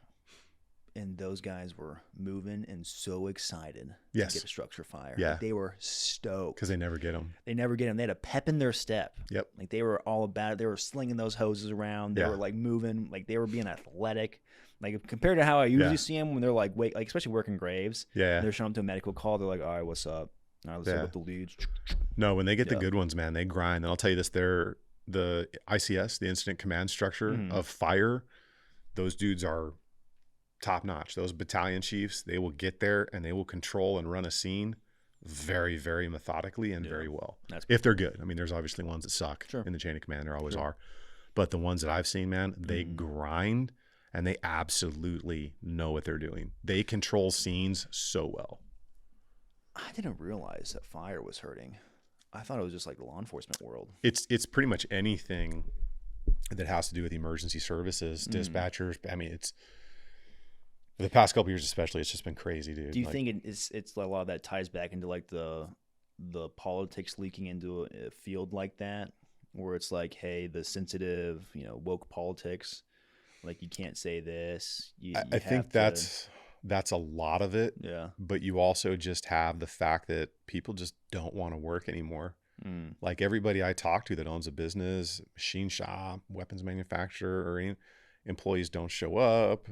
and those guys were moving and so excited to get a structure fire. Yeah. Like they were stoked. Because they never get them. They never get them. They had a pep in their step. Yep. Like they were all about it. They were slinging those hoses around. They were like moving. Like they were being athletic. Like compared to how I usually see them when they're like, especially working graves. Yeah. They're showing up to a medical call. They're like, all right, what's up? All right, let's look at the leads. No, when they get the good ones, man, they grind. And I'll tell you this, the ICS, the incident command structure of fire, those dudes are top notch. Those battalion chiefs, they will get there and they will control and run a scene very, very methodically and very well. If they're good. I mean, there's obviously ones that suck in the chain of command. There always are. But the ones that I've seen, man, they grind and they absolutely know what they're doing. They control scenes so well. I didn't realize that fire was hurting. I thought it was just like the law enforcement world. It's pretty much anything that has to do with emergency services, dispatchers. I mean, it's for the past couple years especially, it's just been crazy, dude. Do you think it's a lot of that ties back into like the politics leaking into a field like that, where it's like, hey, the sensitive, woke politics, like you can't say this. I think that's a lot of it. Yeah. But you also just have the fact that people just don't want to work anymore. Like everybody I talk to that owns a business, machine shop, weapons manufacturer, or any employees don't show up.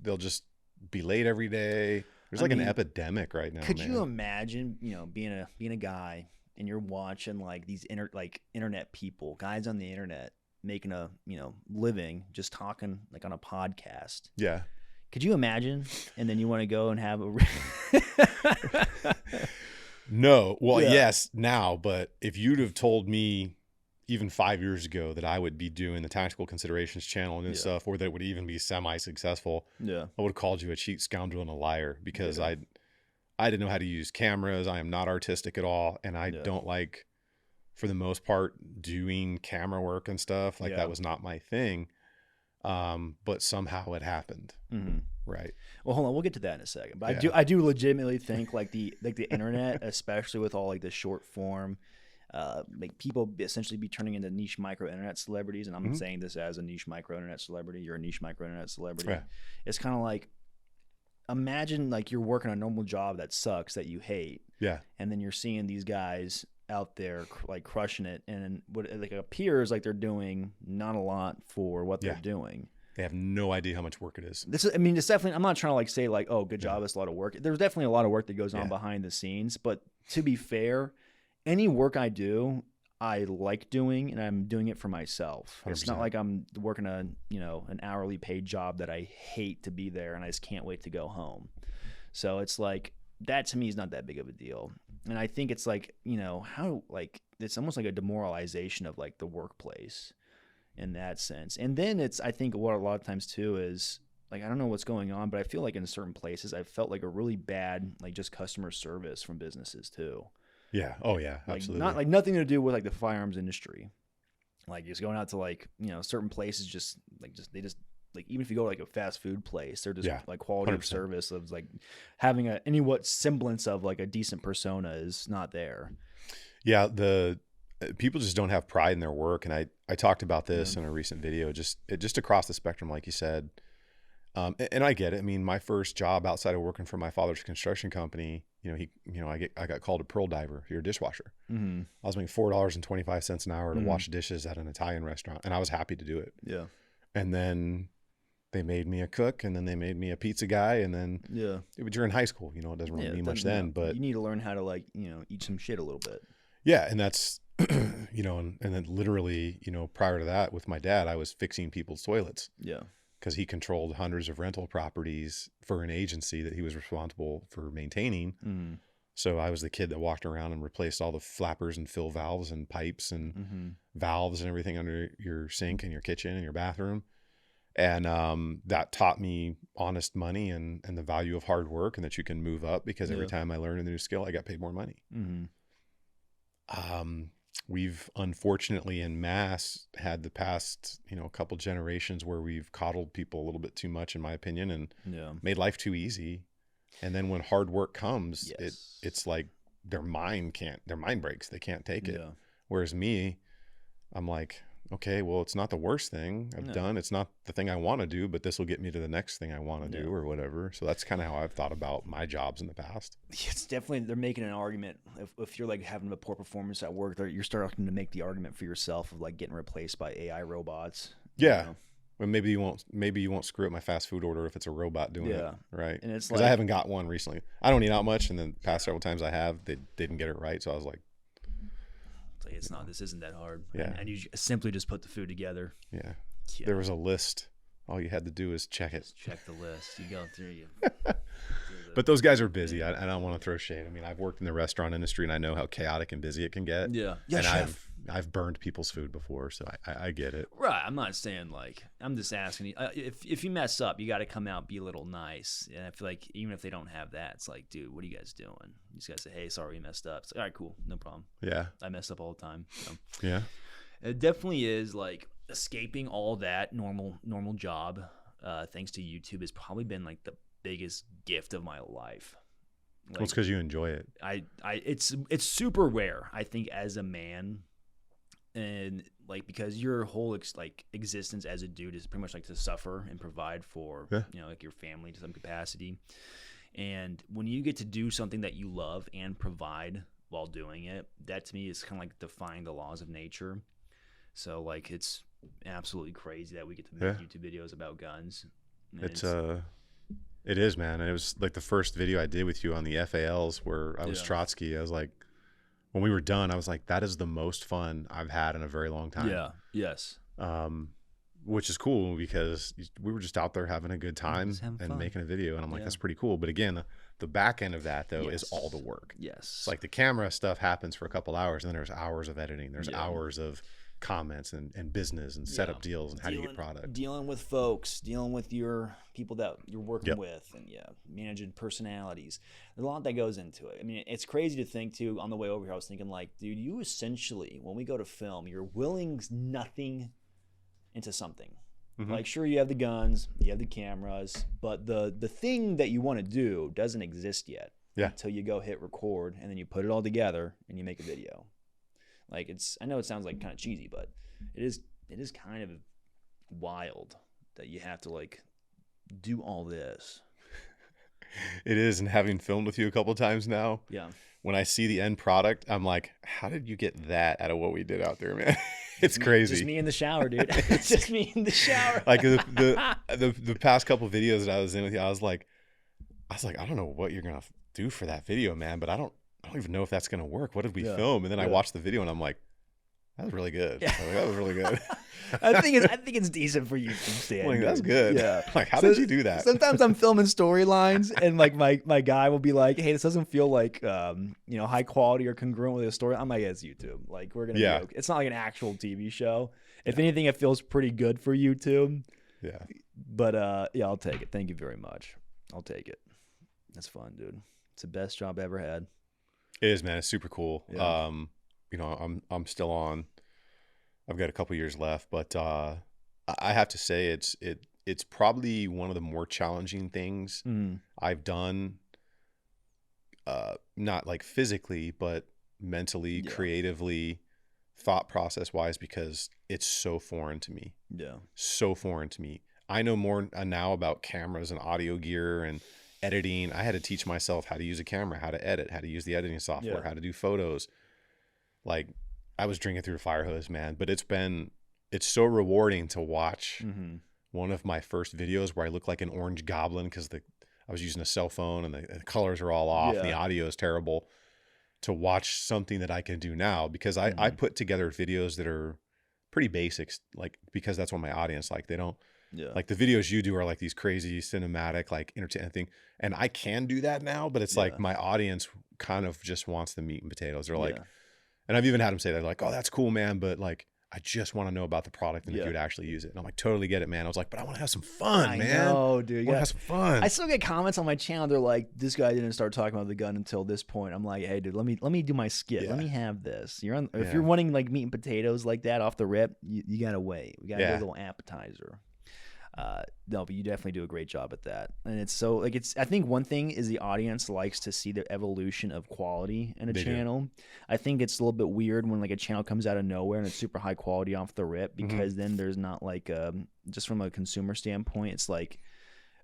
They'll just be late every day. There's an epidemic right now. Could you imagine, being a guy and you're watching like these internet people, guys on the internet making a, living just talking like on a podcast. Yeah. Could you imagine? And then you want to go and have a No. Well, yes, now, but if you'd have told me even 5 years ago that I would be doing the tactical considerations channel and stuff, or that it would even be semi-successful, I would have called you a cheat scoundrel and a liar, because I didn't know how to use cameras. I am not artistic at all. And I don't like, for the most part, doing camera work and stuff. Like that was not my thing. But somehow it happened. Right. Well, hold on. We'll get to that in a second. But I do legitimately think like the internet, especially with all like the short form, like people essentially be turning into niche micro internet celebrities. And I'm saying this as a niche micro internet celebrity. You're a niche micro internet celebrity. Yeah. It's kind of like, imagine like you're working a normal job that sucks, that you hate. Yeah. And then you're seeing these guys out there like crushing it. And what it like appears like they're doing not a lot for what they're doing. They have no idea how much work it is. This is, I mean, it's definitely, I'm not trying to like say like, oh, good job. It's a lot of work. There's definitely a lot of work that goes on behind the scenes, but to be fair, any work I do, I like doing, and I'm doing it for myself. 100%. It's not like I'm working an hourly paid job that I hate to be there and I just can't wait to go home. So it's like, that to me is not that big of a deal. And I think it's like, how like, it's almost like a demoralization of like the workplace in that sense. And then it's, I think what a lot of times too is like, I don't know what's going on, but I feel like in certain places I felt like a really bad, like just customer service from businesses too. Yeah. Oh yeah. Like, absolutely. Not like nothing to do with like the firearms industry. Like just going out to like, certain places, they just like, even if you go to like a fast food place, they're just like quality 100%. Of service of like having any what semblance of like a decent persona is not there. Yeah. People just don't have pride in their work. And I talked about this in a recent video, just across the spectrum, like you said. And I get it. I mean, my first job outside of working for my father's construction company, I got called a pearl diver. You're a dishwasher. I was making $4.25 an hour to wash dishes at an Italian restaurant, and I was happy to do it. Yeah. And then they made me a cook, and then they made me a pizza guy, and then you're in high school, it doesn't really mean much then, but you need to learn how to like, eat some shit a little bit. Yeah, and that's and then literally, prior to that with my dad, I was fixing people's toilets. Yeah. Because he controlled hundreds of rental properties for an agency that he was responsible for maintaining. So I was the kid that walked around and replaced all the flappers and fill valves and pipes and valves and everything under your sink and your kitchen and your bathroom. And that taught me honest money and the value of hard work, and that you can move up, because every time I learned a new skill, I got paid more money. We've unfortunately en masse had the past, couple generations where we've coddled people a little bit too much, in my opinion, and made life too easy. And then when hard work comes, it's like their mind breaks. They can't take it. Whereas me, I'm like, okay, well, it's not the worst thing I've done. It's not the thing I want to do, but this will get me to the next thing I want to do or whatever. So that's kind of how I've thought about my jobs in the past. It's definitely, they're making an argument. If you're like having a poor performance at work, you're starting to make the argument for yourself of like getting replaced by AI robots. Yeah. Well, maybe you won't screw up my fast food order if it's a robot doing it. Right. And it's like, I haven't got one recently. I don't eat out much. And then the past several times I have, they didn't get it right. So I was like, it's not, this isn't that hard. Yeah. And you simply just put the food together. Yeah. There was a list. All you had to do is check it. Just check the list. You go through But those guys are busy. I don't want to throw shade. I mean, I've worked in the restaurant industry, and I know how chaotic and busy it can get. Yeah. And chef. I've burned people's food before, so I get it. Right. I'm not saying like, I'm just asking you, if you mess up, you got to come out and be a little nice. And I feel like even if they don't have that, it's like, dude, what are you guys doing? You just got to say, hey, sorry, we messed up. It's like, all right, cool. No problem. Yeah. I mess up all the time. So. Yeah. It definitely is like escaping all that normal job, thanks to YouTube, has probably been like the biggest gift of my life. Like, well, it's because you enjoy it. It's super rare, I think, as a man. And like, because your whole existence as a dude is pretty much like to suffer and provide for like your family to some capacity. And when you get to do something that you love and provide while doing it, that to me is kind of like defying the laws of nature. So like, it's absolutely crazy that we get to make YouTube videos about guns. It is, man. And it was like the first video I did with you on the FALs where I was Trotsky. I was like, when we were done, I was like, that is the most fun I've had in a very long time. Yeah. Yes. Which is cool because we were just out there having a good time and making a video. And I'm like, that's pretty cool. But again, the back end of that though is all the work. Yes. It's like the camera stuff happens for a couple hours, and then there's hours of editing. There's hours of comments and business and set up deals and how do you get product. Dealing with folks, dealing with your people that you're working with, and managing personalities. There's a lot that goes into it. I mean, it's crazy to think too. On the way over here, I was thinking like, dude, you essentially, when we go to film, you're willing nothing into something. Like, sure, you have the guns, you have the cameras, but the thing that you want to do doesn't exist yet until you go hit record, and then you put it all together and you make a video. Like, I know it sounds like kind of cheesy, but it is kind of wild that you have to like do all this. It is, and having filmed with you a couple of times now, when I see the end product, I'm like, how did you get that out of what we did out there, man? It's crazy. Just me in the shower, dude. It's just me in the shower. Like the past couple videos that I was in with you, I was like, I don't know what you're gonna do for that video, man, but I don't even know if that's gonna work. What did we film? And then I watched the video and I'm like, that was really good. Like, that was really good. I think it's decent for YouTube standards. Like, that's good. Yeah. Like, how did you do that? Sometimes I'm filming storylines and like my guy will be like, hey, this doesn't feel like high quality or congruent with the story. I'm like, it's YouTube. Like, we're gonna be okay. It's not like an actual TV show. If anything, it feels pretty good for YouTube. Yeah. But I'll take it. Thank you very much. I'll take it. That's fun, dude. It's the best job I ever had. It is, man. It's super cool. Yeah. I'm still on. I've got a couple years left, but I have to say it's probably one of the more challenging things I've done. Not like physically, but mentally, creatively, thought process wise, because it's so foreign to me. Yeah, so foreign to me. I know more now about cameras and audio gear and editing. I had to teach myself how to use a camera, how to edit, how to use the editing software, how to do photos. Like, I was drinking through a fire hose, man, but it's so rewarding to watch one of my first videos where I look like an orange goblin because I was using a cell phone and the colors are all off and the audio is terrible, to watch something that I can do now, because I put together videos that are pretty basics, like, because that's what my audience like. They don't like the videos you do are like these crazy cinematic, like entertaining thing. And I can do that now, but it's like my audience kind of just wants the meat and potatoes. They're like, and I've even had them say that, like, oh, that's cool, man, but like, I just want to know about the product and if you would actually use it. And I'm like, totally get it, man. I was like, but I want to have some fun, man. Oh, dude. I want to have some fun. I still get comments on my channel. They're like, this guy didn't start talking about the gun until this point. I'm like, hey, dude, let me do my skit. Let me have this. If you're wanting like meat and potatoes like that off the rip, you got to wait. We got to do a little appetizer. No, but you definitely do a great job at that. And it's so like, I think one thing is the audience likes to see the evolution of quality in a channel. I think it's a little bit weird when like a channel comes out of nowhere and it's super high quality off the rip, because then there's not like, just from a consumer standpoint, it's like,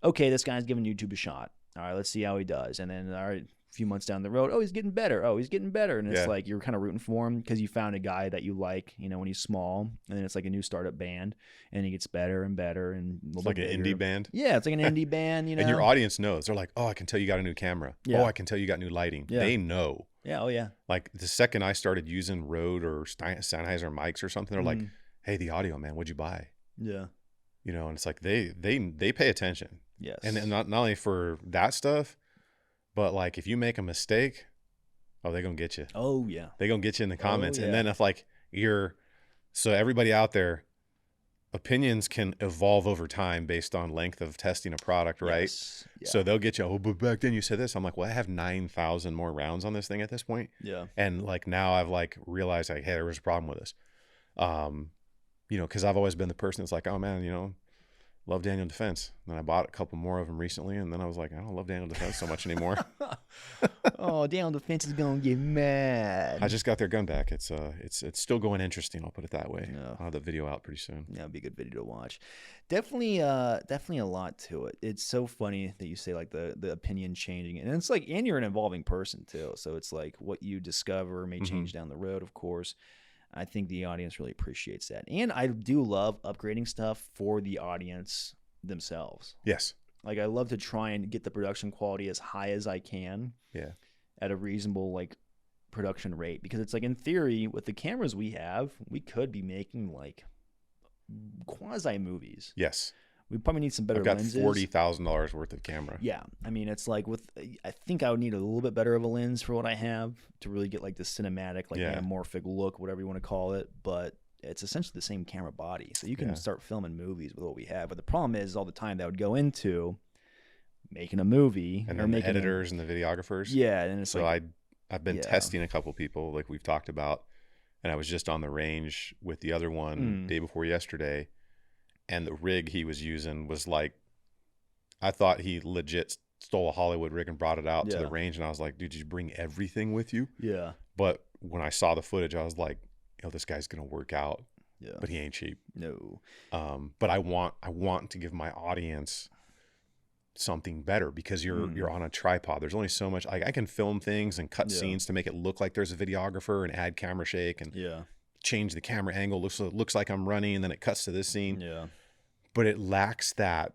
okay, this guy's giving YouTube a shot. All right, let's see how he does. And then, all right, a few months down the road, oh, he's getting better. Oh, he's getting better. And it's like, you're kind of rooting for him because you found a guy that you like, when he's small. And then it's like a new startup band and he gets better and better. And it's like an indie band. Yeah, it's like an indie band, And your audience knows. They're like, oh, I can tell you got a new camera. Yeah. Oh, I can tell you got new lighting. Yeah. They know. Yeah, oh yeah. Like the second I started using Rode or Sennheiser mics or something, they're like, hey, the audio, man, what'd you buy? Yeah. And it's like they pay attention. Yes. And not only for that stuff, but like if you make a mistake, oh, they're going to get you. Oh, yeah. They're going to get you in the comments. And then if like so everybody out there, opinions can evolve over time based on length of testing a product, right? Yes. Yeah. So they'll get you, oh, but back then you said this. I'm like, well, I have 9,000 more rounds on this thing at this point. Yeah. And like now I've like realized like, hey, there was a problem with this. Because I've always been the person that's like, oh man, love Daniel Defense. And then I bought a couple more of them recently, and then I was like, I don't love Daniel Defense so much anymore. Oh, Daniel Defense is gonna get mad. I just got their gun back. It's still going interesting. I'll put it that way. Yeah. I'll have the video out pretty soon. Yeah, it'll be a good video to watch. Definitely a lot to it. It's so funny that you say like the opinion changing, and it's like, and you're an evolving person too. So it's like what you discover may change down the road, of course. I think the audience really appreciates that. And I do love upgrading stuff for the audience themselves. Yes. Like I love to try and get the production quality as high as I can. Yeah. At a reasonable like production rate, because it's like in theory with the cameras we have, we could be making like quasi movies. Yes. We probably need some better lenses. I've got $40,000 worth of camera. Yeah. I mean, it's like I think I would need a little bit better of a lens for what I have to really get like the cinematic, like anamorphic look, whatever you want to call it. But it's essentially the same camera body. So you can start filming movies with what we have. But the problem is all the time that would go into making a movie. And then the editors and the videographers. Yeah. And it's so I've been testing a couple people like we've talked about. And I was just on the range with the other one day before yesterday. And the rig he was using was like, I thought he legit stole a Hollywood rig and brought it out to the range. And I was like, dude, did you bring everything with you? Yeah. But when I saw the footage, I was like, this guy's going to work out. Yeah. But he ain't cheap. No. But I want to give my audience something better because you're on a tripod. There's only so much. I can film things and cut scenes to make it look like there's a videographer and add camera shake and change the camera angle. Looks like I'm running and then it cuts to this scene. Yeah. But it lacks that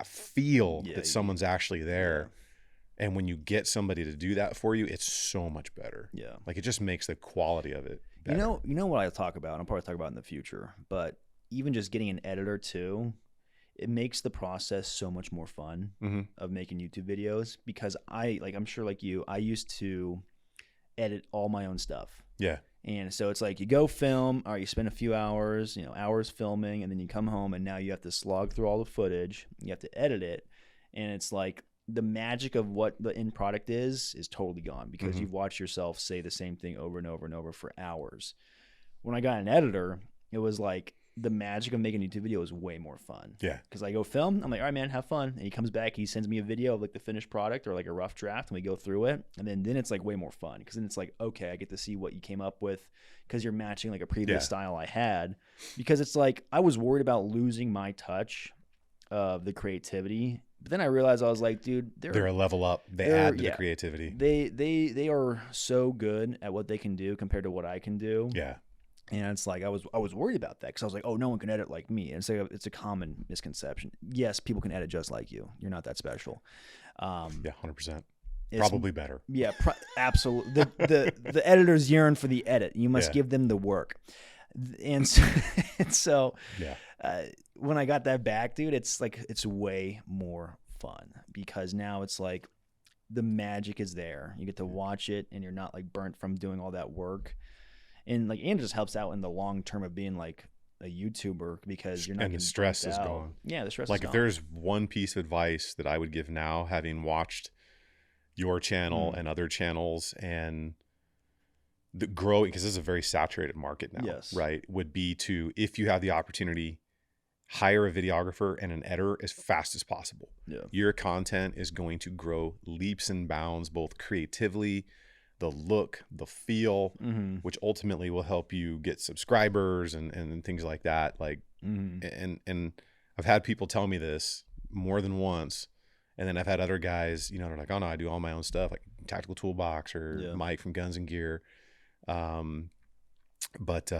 feel that someone's actually there. Yeah. And when you get somebody to do that for you, it's so much better. Yeah. Like it just makes the quality of it better. You know what I talk about, and I'll probably talk about in the future, but even just getting an editor too, it makes the process so much more fun of making YouTube videos because I'm sure like you, I used to edit all my own stuff. Yeah. And so it's like you go film, or you spend a few hours, hours filming, and then you come home and now you have to slog through all the footage. You have to edit it. And it's like the magic of what the end product is totally gone because you've watched yourself say the same thing over and over and over for hours. When I got an editor, it was like, the magic of making a YouTube video is way more fun. Yeah. Because I go film, I'm like, all right, man, have fun. And he comes back, he sends me a video of like the finished product or like a rough draft, and we go through it. And then it's like way more fun because then it's like, okay, I get to see what you came up with because you're matching like a previous style I had. Because it's like, I was worried about losing my touch of the creativity. But then I realized I was like, dude, they're a level up. They add to the creativity. They are so good at what they can do compared to what I can do. Yeah. And it's like I was worried about that because I was like, oh, no one can edit like me. And it's a common misconception. Yes, people can edit just like you. You're not that special. Yeah, 100%. Probably better. Yeah, absolutely. The editors yearn for the edit. You must give them the work. And so when I got that back, dude, it's like it's way more fun because now it's like the magic is there. You get to watch it, and you're not like burnt from doing all that work. And like, it just helps out in the long term of being like a YouTuber because you're not. And the stress is gone. Yeah, the stress is gone. Like if there's one piece of advice that I would give now, having watched your channel and other channels and the growing, because this is a very saturated market now, right? Would be to, if you have the opportunity, hire a videographer and an editor as fast as possible. Yeah. Your content is going to grow leaps and bounds, both creatively, the look, the feel, which ultimately will help you get subscribers and things like that. Like, and I've had people tell me this more than once. And then I've had other guys, they're like, oh no, I do all my own stuff, like Tactical Toolbox or Mike from Guns and Gear. But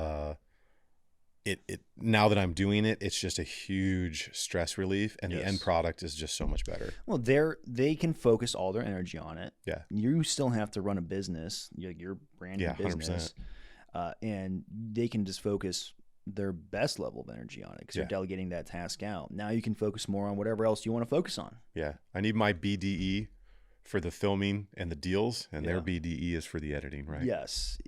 it now that I'm doing it, it's just a huge stress relief, and the end product is just so much better. Well, they can focus all their energy on it. Yeah, you still have to run a business, your brand new business, and they can just focus their best level of energy on it because you're delegating that task out. Now you can focus more on whatever else you want to focus on. Yeah, I need my BDE for the filming and the deals, and their BDE is for the editing, right? Yes.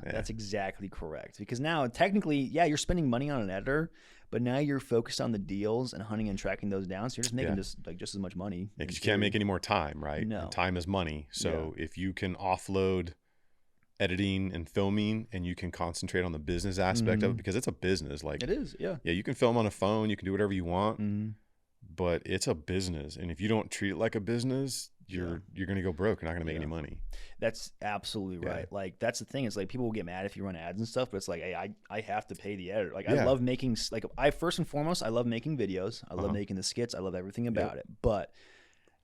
That's exactly correct. Because now, technically, you're spending money on an editor, but now you're focused on the deals and hunting and tracking those down. So you're just making just as much money. Because you can't make any more time, right? No. And time is money. So if you can offload editing and filming and you can concentrate on the business aspect of it, because it's a business. Like, it is, yeah. Yeah, you can film on a phone, you can do whatever you want, but it's a business. And if you don't treat it like a business, you're going to go broke. You're not going to make any money. That's absolutely right. Like, that's the thing. Is like, people will get mad if you run ads and stuff, but it's like, hey, I have to pay the editor. Like, I love making, like, first and foremost, I love making videos. I love making the skits. I love everything about it. But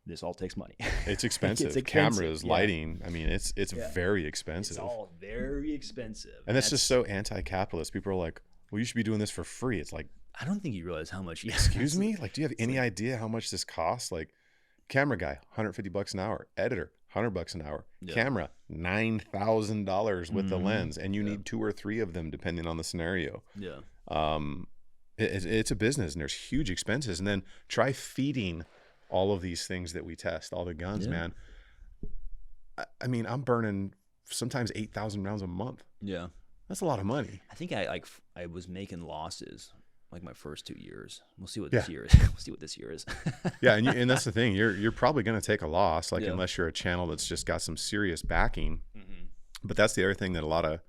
this all takes money. It's expensive. It's expensive. Cameras, lighting. I mean, it's very expensive. It's all very expensive. And that's just so anti-capitalist. People are like, well, you should be doing this for free. It's like, I don't think you realize how much. Excuse me? Like, do you have any idea how much this costs? Like, camera guy, $150 an hour. Editor, $100 an hour. Camera, $9,000 with the lens, and you need 2 or 3 of them depending on the scenario. Yeah. It's a business, and there's huge expenses. And then try feeding all of these things that we test, all the guns, man. I mean, I'm burning sometimes 8,000 rounds a month. Yeah. That's a lot of money. I think I was making losses like my first 2 years. We'll see what Yeah. this year is. We'll see what this year is. Yeah, and that's the thing. You're probably going to take a loss, like Yeah. unless you're a channel that's just got some serious backing. Mm-hmm. But that's the other thing that a lot of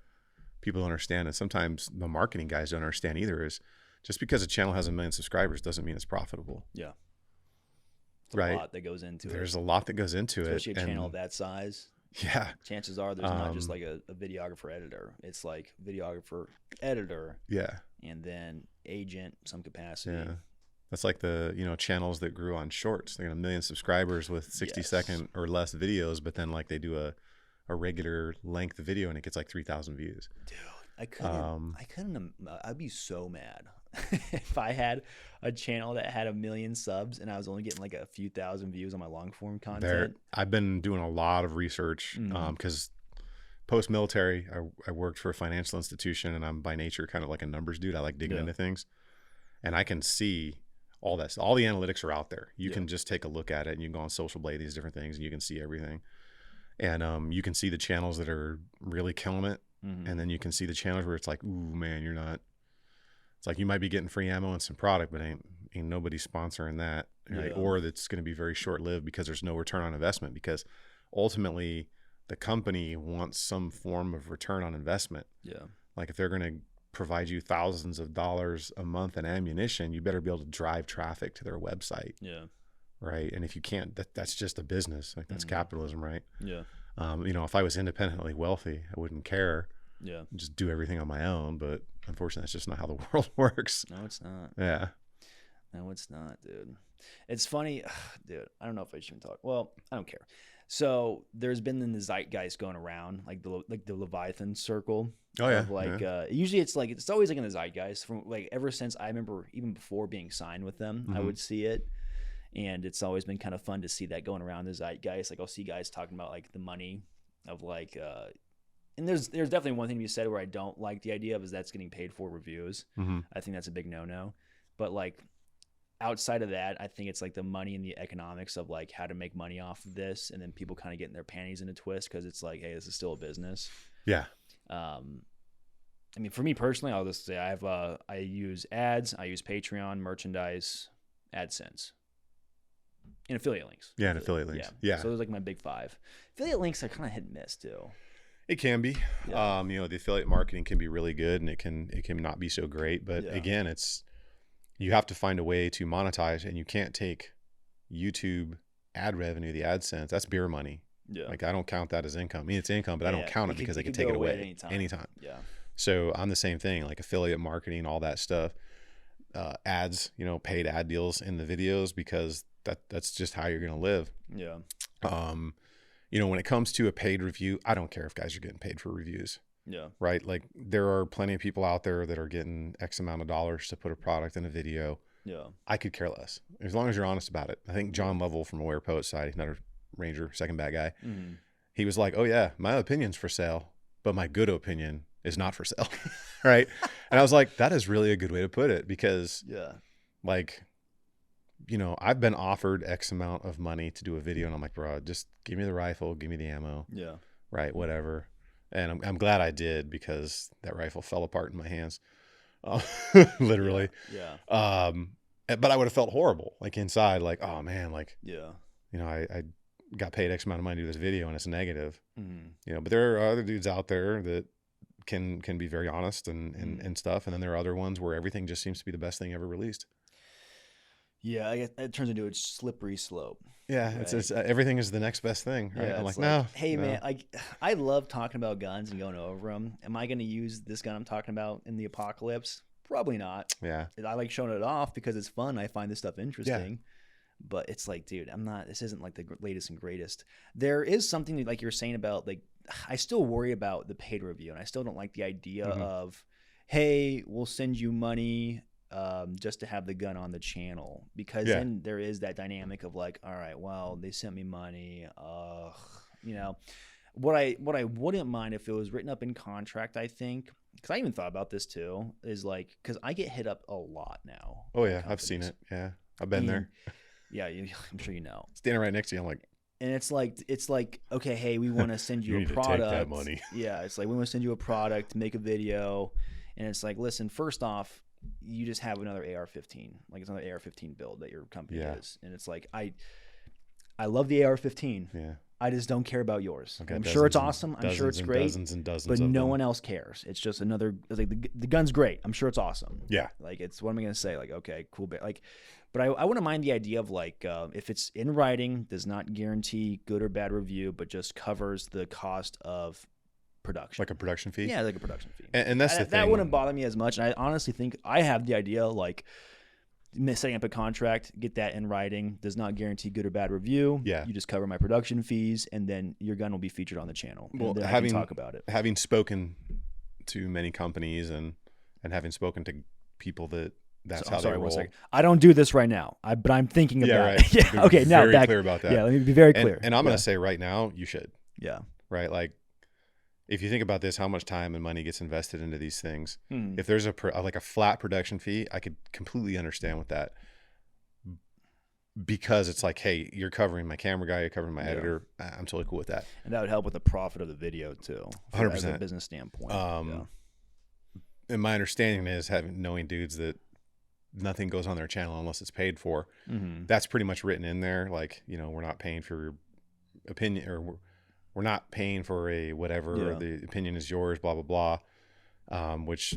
people don't understand, and sometimes the marketing guys don't understand either, is just because a channel has 1 million subscribers doesn't mean it's profitable. Yeah. Right. A lot that goes into There's it. a lot that goes into Especially it. a channel of that size. Yeah. Chances are there's not just like a videographer editor. It's like videographer editor. Yeah. And then agent, some capacity. Yeah. That's like the, channels that grew on shorts. They got 1 million subscribers with 60-second or less videos, but then like they do a regular length video and it gets like 3,000 views. Dude, I'd be so mad if I had a channel that had 1 million subs and I was only getting like a few thousand views on my long form content. I've been doing a lot of research because post-military, I worked for a financial institution, and I'm by nature kind of like a numbers dude. I like digging into things, and I can see all that. All the analytics are out there. You can just take a look at it, and you can go on Social Blade, these different things, and you can see everything. And you can see the channels that are really killing it. And then you can see the channels where it's like, ooh, man, you're not. It's like you might be getting free ammo and some product, but ain't nobody sponsoring that. Right? Or that's going to be very short-lived because there's no return on investment, because ultimately the company wants some form of return on investment. Yeah. Like if they're going to provide you thousands of dollars a month in ammunition, you better be able to drive traffic to their website. Yeah. Right. And if you can't, that's just a business. Like that's capitalism, right? Yeah. If I was independently wealthy, I wouldn't care. Yeah. Just do everything on my own. But unfortunately, that's just not how the world works. No, it's not. Yeah. No, it's not, dude. It's funny, dude. I don't know if I should even talk. Well, I don't care. So there's been in the zeitgeist going around, like the Leviathan circle. Oh yeah. Usually it's always like in the zeitgeist from like ever since I remember, even before being signed with them, I would see it. And it's always been kind of fun to see that going around the zeitgeist. Like I'll see guys talking about like the money of like, and there's definitely one thing to be said where I don't like the idea of is that's getting paid for reviews. I think that's a big no-no. But like outside of that, I think it's like the money and the economics of like how to make money off of this, and then people kind of getting their panties in a twist because it's like, hey, this is still a business. Yeah. I mean, for me personally, I'll just say I use ads, I use Patreon, merchandise, AdSense. And affiliate links. Yeah, and affiliate links. Yeah. So those are like my big 5. Affiliate links are kind of hit and miss too. It can be. Yeah. The affiliate marketing can be really good, and it can not be so great. But again, you have to find a way to monetize, and you can't take YouTube ad revenue, the AdSense. That's beer money. Yeah. Like I don't count that as income. I mean, it's income, but I don't count it because they can take it away anytime. Yeah. So I'm the same thing, like affiliate marketing, all that stuff. Ads, paid ad deals in the videos, because that's just how you're going to live. Yeah. When it comes to a paid review, I don't care if guys are getting paid for reviews. Yeah. Right. Like there are plenty of people out there that are getting X amount of dollars to put a product in a video. Yeah. I could care less as long as you're honest about it. I think John Lovell from Aware Poet Side, another Ranger, second bad guy. He was like, oh yeah, my opinion's for sale, but my good opinion is not for sale. Right. And I was like, that is really a good way to put it, because like, I've been offered X amount of money to do a video, and I'm like, bro, just give me the rifle, give me the ammo. Yeah. Right. Whatever. And I'm glad I did, because that rifle fell apart in my hands, literally. Yeah. But I would have felt horrible, like inside, like, oh man, like, I got paid X amount of money to do this video and it's negative, but there are other dudes out there that can be very honest and stuff. And then there are other ones where everything just seems to be the best thing ever released. Yeah, it turns into a slippery slope. Yeah, right? It's everything is the next best thing. Right? Yeah, I'm like, no. Hey, no. Man, I love talking about guns and going over them. Am I going to use this gun I'm talking about in the apocalypse? Probably not. Yeah. I like showing it off because it's fun. I find this stuff interesting. Yeah. But it's like, dude, this isn't like the latest and greatest. There is something like you're saying about like, I still worry about the paid review, and I still don't like the idea of, hey, we'll send you money just to have the gun on the channel, because then there is that dynamic of like, all right, well, they sent me money. What I wouldn't mind if it was written up in contract, I think, because I even thought about this too, is like, because I get hit up a lot now. Oh yeah, I've seen it. Yeah, I've been there. Yeah, I'm sure you know. Standing right next to you, I'm like, And it's like, okay, hey, we want to send you, You need a product. to take that money. Yeah, it's like, we want to send you a product, make a video, and it's like, listen, first off, you just have another AR-15, like it's another AR-15 build that your company is, and it's like, I love the AR-15. Yeah. I just don't care about yours. Okay, I'm sure it's awesome. I'm sure it's great. Dozens and dozens but of no them. one else cares. It's just another. It's like the gun's great. I'm sure it's awesome. Yeah. Like, it's, what am I gonna say? Like, okay, cool, like. But I wouldn't mind the idea of like, if it's in writing, does not guarantee good or bad review, but just covers the cost of production. Like a production fee? Yeah, like a production fee. And that's the thing. That wouldn't bother me as much. And I honestly think I have the idea, like, setting up a contract, get that in writing, does not guarantee good or bad review. Yeah. You just cover my production fees, and then your gun will be featured on the channel. Well, and then I can talk about it. Having spoken to many companies and having spoken to people that's how they roll. 1 second. I don't do this right now, but I'm thinking about right. it. Yeah. Okay. Now very clear about that. Yeah. Let me be very clear. And I'm going to say right now, you should. Yeah. Right. Like, if you think about this, how much time and money gets invested into these things. Hmm. If there's a flat production fee, I could completely understand with that, because it's like, hey, you're covering my camera guy, you're covering my editor. I'm totally cool with that. And that would help with the profit of the video too. 100%. As a business standpoint. And my understanding is, knowing dudes that nothing goes on their channel unless it's paid for. Mm-hmm. That's pretty much written in there. Like, we're not paying for your opinion, or we're not paying for a whatever. Yeah. The opinion is yours, blah, blah, blah. Which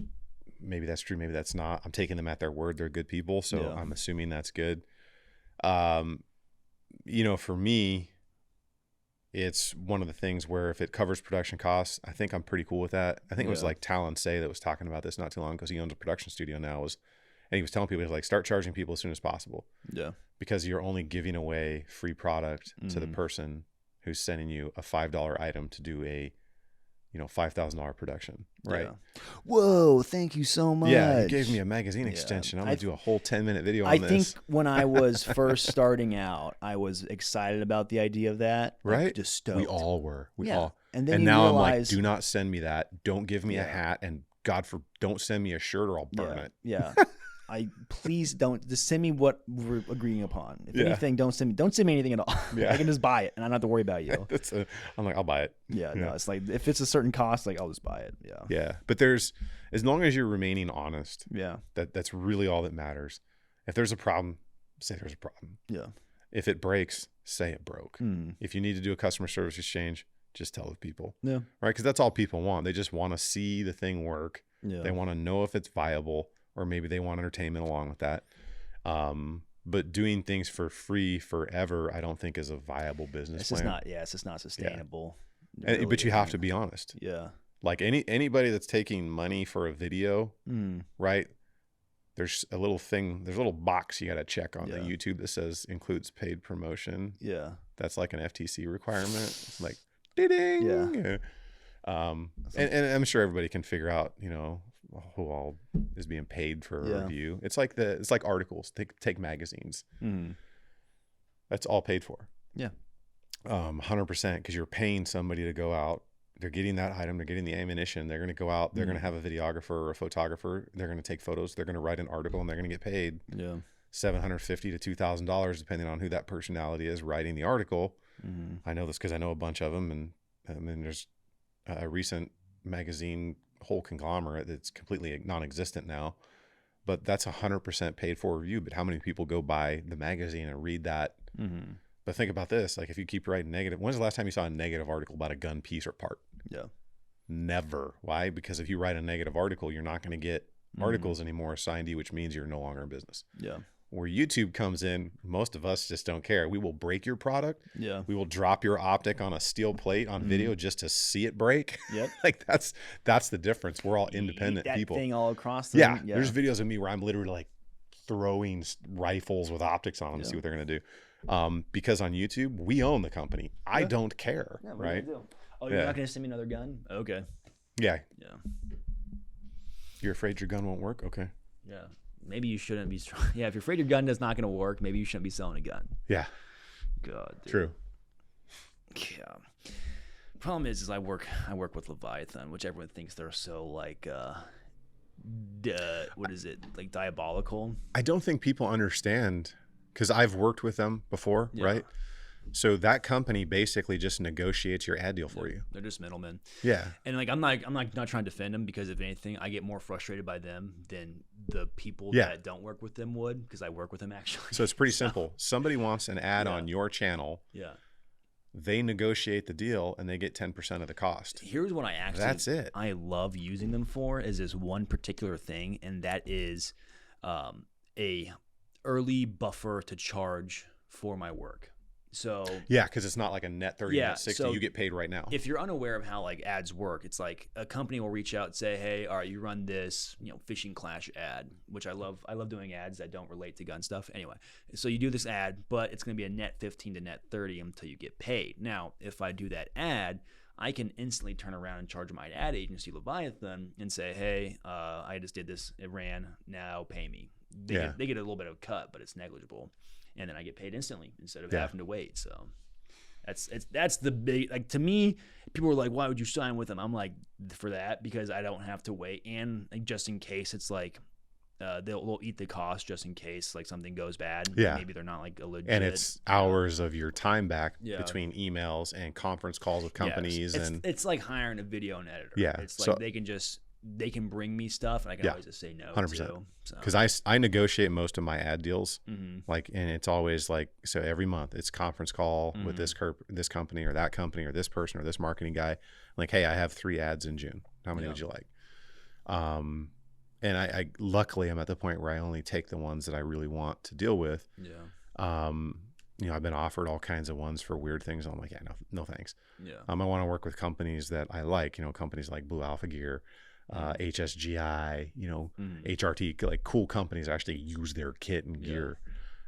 maybe that's true. Maybe that's not. I'm taking them at their word. They're good people. So I'm assuming that's good. For me, it's one of the things where if it covers production costs, I think I'm pretty cool with that. I think it was like Talon Say that was talking about this not too long, because he owns a production studio now, and he was telling people, he was like, start charging people as soon as possible. Yeah. Because you're only giving away free product to the person who's sending you a $5 item to do a, $5,000 production. Right. Yeah. Whoa. Thank you so much. Yeah. You gave me a magazine extension. I'm going to do a whole 10-minute video on this. I think when I was first starting out, I was excited about the idea of that. Right. Like, just stoked. We all were. We all. And then now realize, I'm like, do not send me that. Don't give me a hat. And don't send me a shirt, or I'll burn it. Yeah. Please don't just send me what we're agreeing upon. If anything, don't send me anything at all. I can just buy it and I don't have to worry about you. I'm like, I'll buy it. No, it's like, if it's a certain cost, like, I'll just buy it. Yeah. But as long as you're remaining honest, that's really all that matters. If there's a problem, say there's a problem. Yeah. If it breaks, say it broke. If you need to do a customer service exchange, just tell the people. Yeah. Right. Because that's all people want. They just want to see the thing work. Yeah. They want to know if it's viable. Or maybe they want entertainment along with that. But doing things for free forever, I don't think is a viable business plan. It's just not sustainable. Yeah. Really, but you have to be honest. Yeah. Like anybody that's taking money for a video, right? There's a little box you got to check on the YouTube that says includes paid promotion. Yeah. That's like an FTC requirement. Like, ding. Yeah. And I'm sure everybody can figure out, who all is being paid for a review. It's like articles. Take magazines. That's all paid for. Yeah. 100%, because you're paying somebody to go out. They're getting that item. They're getting the ammunition. They're going to go out. They're going to have a videographer or a photographer. They're going to take photos. They're going to write an article, and they're going to get paid $750 to $2,000, depending on who that personality is writing the article. I know this because I know a bunch of them, and there's a recent magazine whole conglomerate that's completely non-existent now, but that's 100% paid for review. But how many people go buy the magazine and read that? But think about this, like, if you keep writing negative, when's the last time you saw a negative article about a gun piece or part? Never. Why? Because if you write a negative article, you're not going to get articles anymore assigned to you, which means you're no longer in business. Where YouTube comes in, most of us just don't care. We will break your product. Yeah. We will drop your optic on a steel plate on video just to see it break. Yep. Like, that's the difference. We're all independent people. Thing all across them. Yeah. There's videos of me where I'm literally like throwing rifles with optics on them to see what they're going to do. Because on YouTube, we own the company. I don't care. Yeah, right? Oh, you're not going to send me another gun? Okay. Yeah. Yeah. You're afraid your gun won't work? Okay. Yeah. Maybe you shouldn't be strong. Yeah, if you're afraid your gun is not going to work, maybe you shouldn't be selling a gun. Yeah. God, dude. True. Yeah. Problem is I work with Leviathan, which everyone thinks they're so like what is it? Like diabolical. I don't think people understand, because I've worked with them before, right? So that company basically just negotiates your ad deal for you. They're just middlemen. Yeah. And like I'm not trying to defend them, because if anything, I get more frustrated by them than the people that don't work with them would, because I work with them actually. So it's pretty simple. Somebody wants an ad on your channel. Yeah. They negotiate the deal and they get 10% of the cost. Here's what That's it. I love using them for is this one particular thing, and that is a early buffer to charge for my work. So yeah, because it's not like a net 30, net 60. So you get paid right now. If you're unaware of how like ads work, it's like a company will reach out and say, "Hey, all right, you run this, fishing clash ad," which I love. I love doing ads that don't relate to gun stuff. Anyway, so you do this ad, but it's going to be a net 15 to net 30 until you get paid. Now, if I do that ad, I can instantly turn around and charge my ad agency, Leviathan, and say, "Hey, I just did this. It ran. Now pay me." They get a little bit of a cut, but it's negligible. And then I get paid instantly instead of having to wait. So that's the big, like, to me, people are like, why would you sign with them? I'm like, for that, because I don't have to wait. And like, just in case, it's like they'll eat the cost just in case like something goes bad. Yeah. Maybe they're not like a legit. And it's hours of your time back between emails and conference calls with companies. It's like hiring a video and editor. Yeah. It's like they can bring me stuff and I can always just say no 100%. to. Because I negotiate most of my ad deals, Mm-hmm. like, and it's always like, so every month it's conference call with this company or that company or this person or this marketing guy. Like, hey, I have 3 ads in June. How many would you like? And I luckily I'm at the point where I only take the ones that I really want to deal with. Yeah. I've been offered all kinds of ones for weird things. I'm like, yeah, no thanks. Yeah. I want to work with companies that I like, companies like Blue Alpha Gear, HSGI, HRT, like cool companies actually use their kit and gear.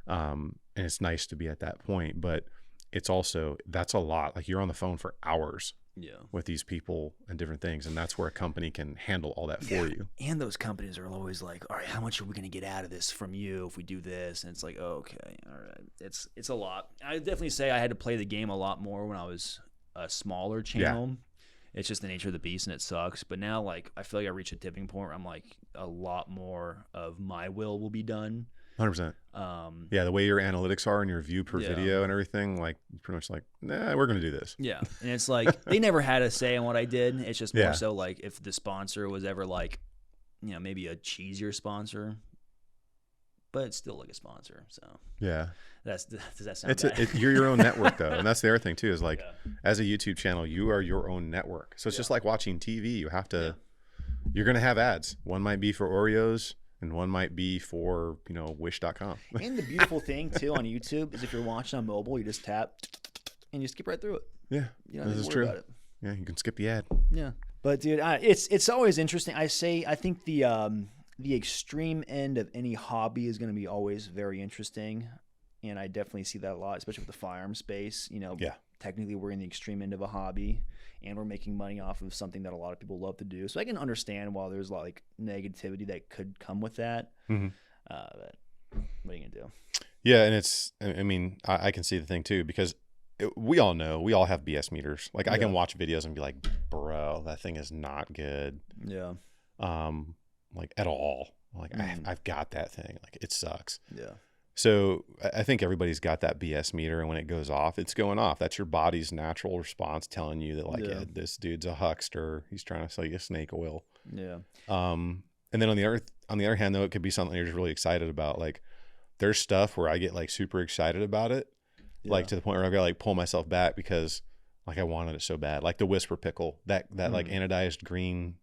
And it's nice to be at that point, but it's also, that's a lot. Like, you're on the phone for hours with these people and different things. And that's where a company can handle all that for you. And those companies are always like, all right, how much are we going to get out of this from you if we do this? And it's like, oh, okay, all right. It's a lot. I definitely say I had to play the game a lot more when I was a smaller channel. Yeah. It's just the nature of the beast and it sucks. But now, like, I feel like I reached a tipping point where I'm like, a lot more of my will be done. 100%. The way your analytics are and your view per video and everything, like, pretty much like, nah, we're going to do this. Yeah. And it's like, they never had a say in what I did. It's just more so like if the sponsor was ever like, maybe a cheesier sponsor, but it's still like a sponsor. So yeah, does that sound bad? You're your own network though. And that's the other thing too, is like, as a YouTube channel, you are your own network. So it's just like watching TV. You have to, you're going to have ads. One might be for Oreos and one might be for, wish.com. And the beautiful thing too on YouTube is if you're watching on mobile, you just tap and you skip right through it. Yeah. This is true. About it. Yeah. You can skip the ad. Yeah. But dude, it's always interesting. I think the extreme end of any hobby is going to be always very interesting. And I definitely see that a lot, especially with the firearm space. Technically we're in the extreme end of a hobby and we're making money off of something that a lot of people love to do. So I can understand while there's a lot of like negativity that could come with that. Mm-hmm. But what are you going to do? Yeah. And I can see the thing too, because we all know, we all have BS meters. Like I can watch videos and be like, bro, that thing is not good. Yeah. Like at all. Like I've got that thing. Like it sucks. Yeah. So I think everybody's got that BS meter, and when it goes off, it's going off. That's your body's natural response telling you that like, this dude's a huckster. He's trying to sell you snake oil. Yeah. And then on the other hand though, it could be something you're just really excited about. Like there's stuff where I get like super excited about it. Like to the point where I gotta like pull myself back because like I wanted it so bad. Like the Whisper Pickle, that like anodized green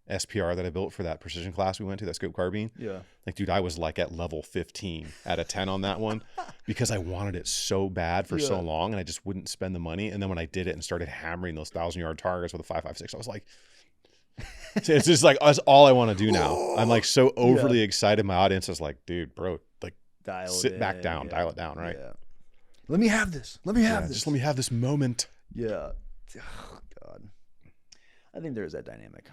SPR that I built for that precision class we went to, that scope carbine. Yeah. Like, dude, I was like at level 15 out of 10 on that one because I wanted it so bad for so long and I just wouldn't spend the money. And then when I did it and started hammering those 1,000-yard targets with a 5.56, I was like, it's just like, that's all I want to do now. I'm like so overly excited. My audience is like, dude, bro, like sit back down, dial it down, right? Yeah. Let me have this. Let me have this. Just let me have this moment. Yeah. Oh, God. I think there's that dynamic.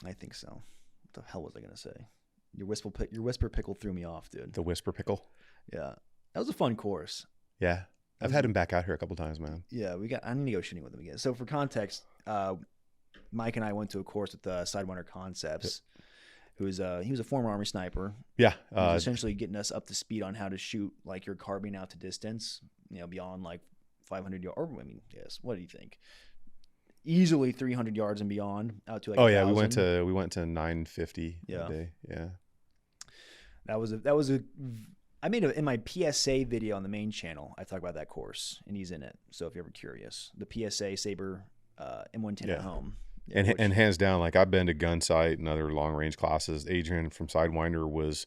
I think so. What the hell was I going to say? Your Whisper Pickle threw me off, dude. The Whisper Pickle? Yeah. That was a fun course. Yeah. I've had him back out here a couple times, man. Yeah. I need to go shooting with him again. So for context, Mike and I went to a course with Sidewinder Concepts. He was a former Army sniper. Yeah. He was essentially getting us up to speed on how to shoot like your carbine out to distance, beyond like 500 yards. Or, I mean, yes. What do you think? Easily 300 yards and beyond, out to like. Oh yeah, 1,000. we went to 950 Yeah. that day. Yeah. That was a. I made in my PSA video on the main channel. I talk about that course, and he's in it. So if you're ever curious, the PSA Saber M110 at home. Yeah, and hands down, like I've been to gun sight and other long range classes. Adrian from Sidewinder was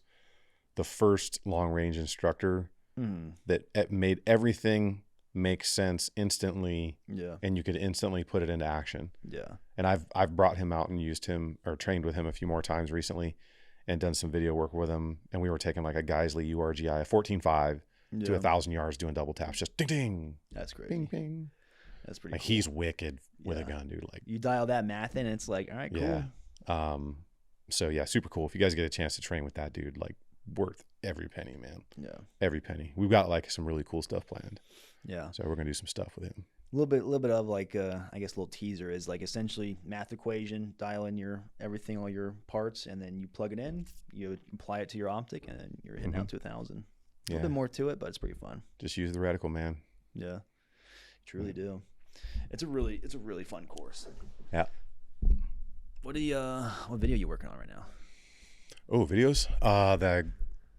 the first long range instructor that made everything make sense instantly. Yeah. And you could instantly put it into action. Yeah. And I've brought him out and used him or trained with him a few more times recently and done some video work with him. And we were taking like a Geisley URGI, a 14.5 to 1,000 yards doing double taps, just ding, ding. That's great. Ping, ping. That's pretty like cool. He's wicked with a gun, dude. Like you dial that math in and it's like, all right, cool. Yeah. So yeah, super cool. If you guys get a chance to train with that dude, like worth every penny, man. Yeah. Every penny. We've got like some really cool stuff planned. Yeah. So we're going to do some stuff with him. A little bit of like, I guess a little teaser is like essentially math equation, dial in your everything, all your parts, and then you plug it in, you apply it to your optic, and then you're hitting out to 1,000. A little bit more to it, but it's pretty fun. Just use the reticle, man. Yeah. Truly do. It's a really fun course. Yeah. What video are you working on right now? Oh, videos?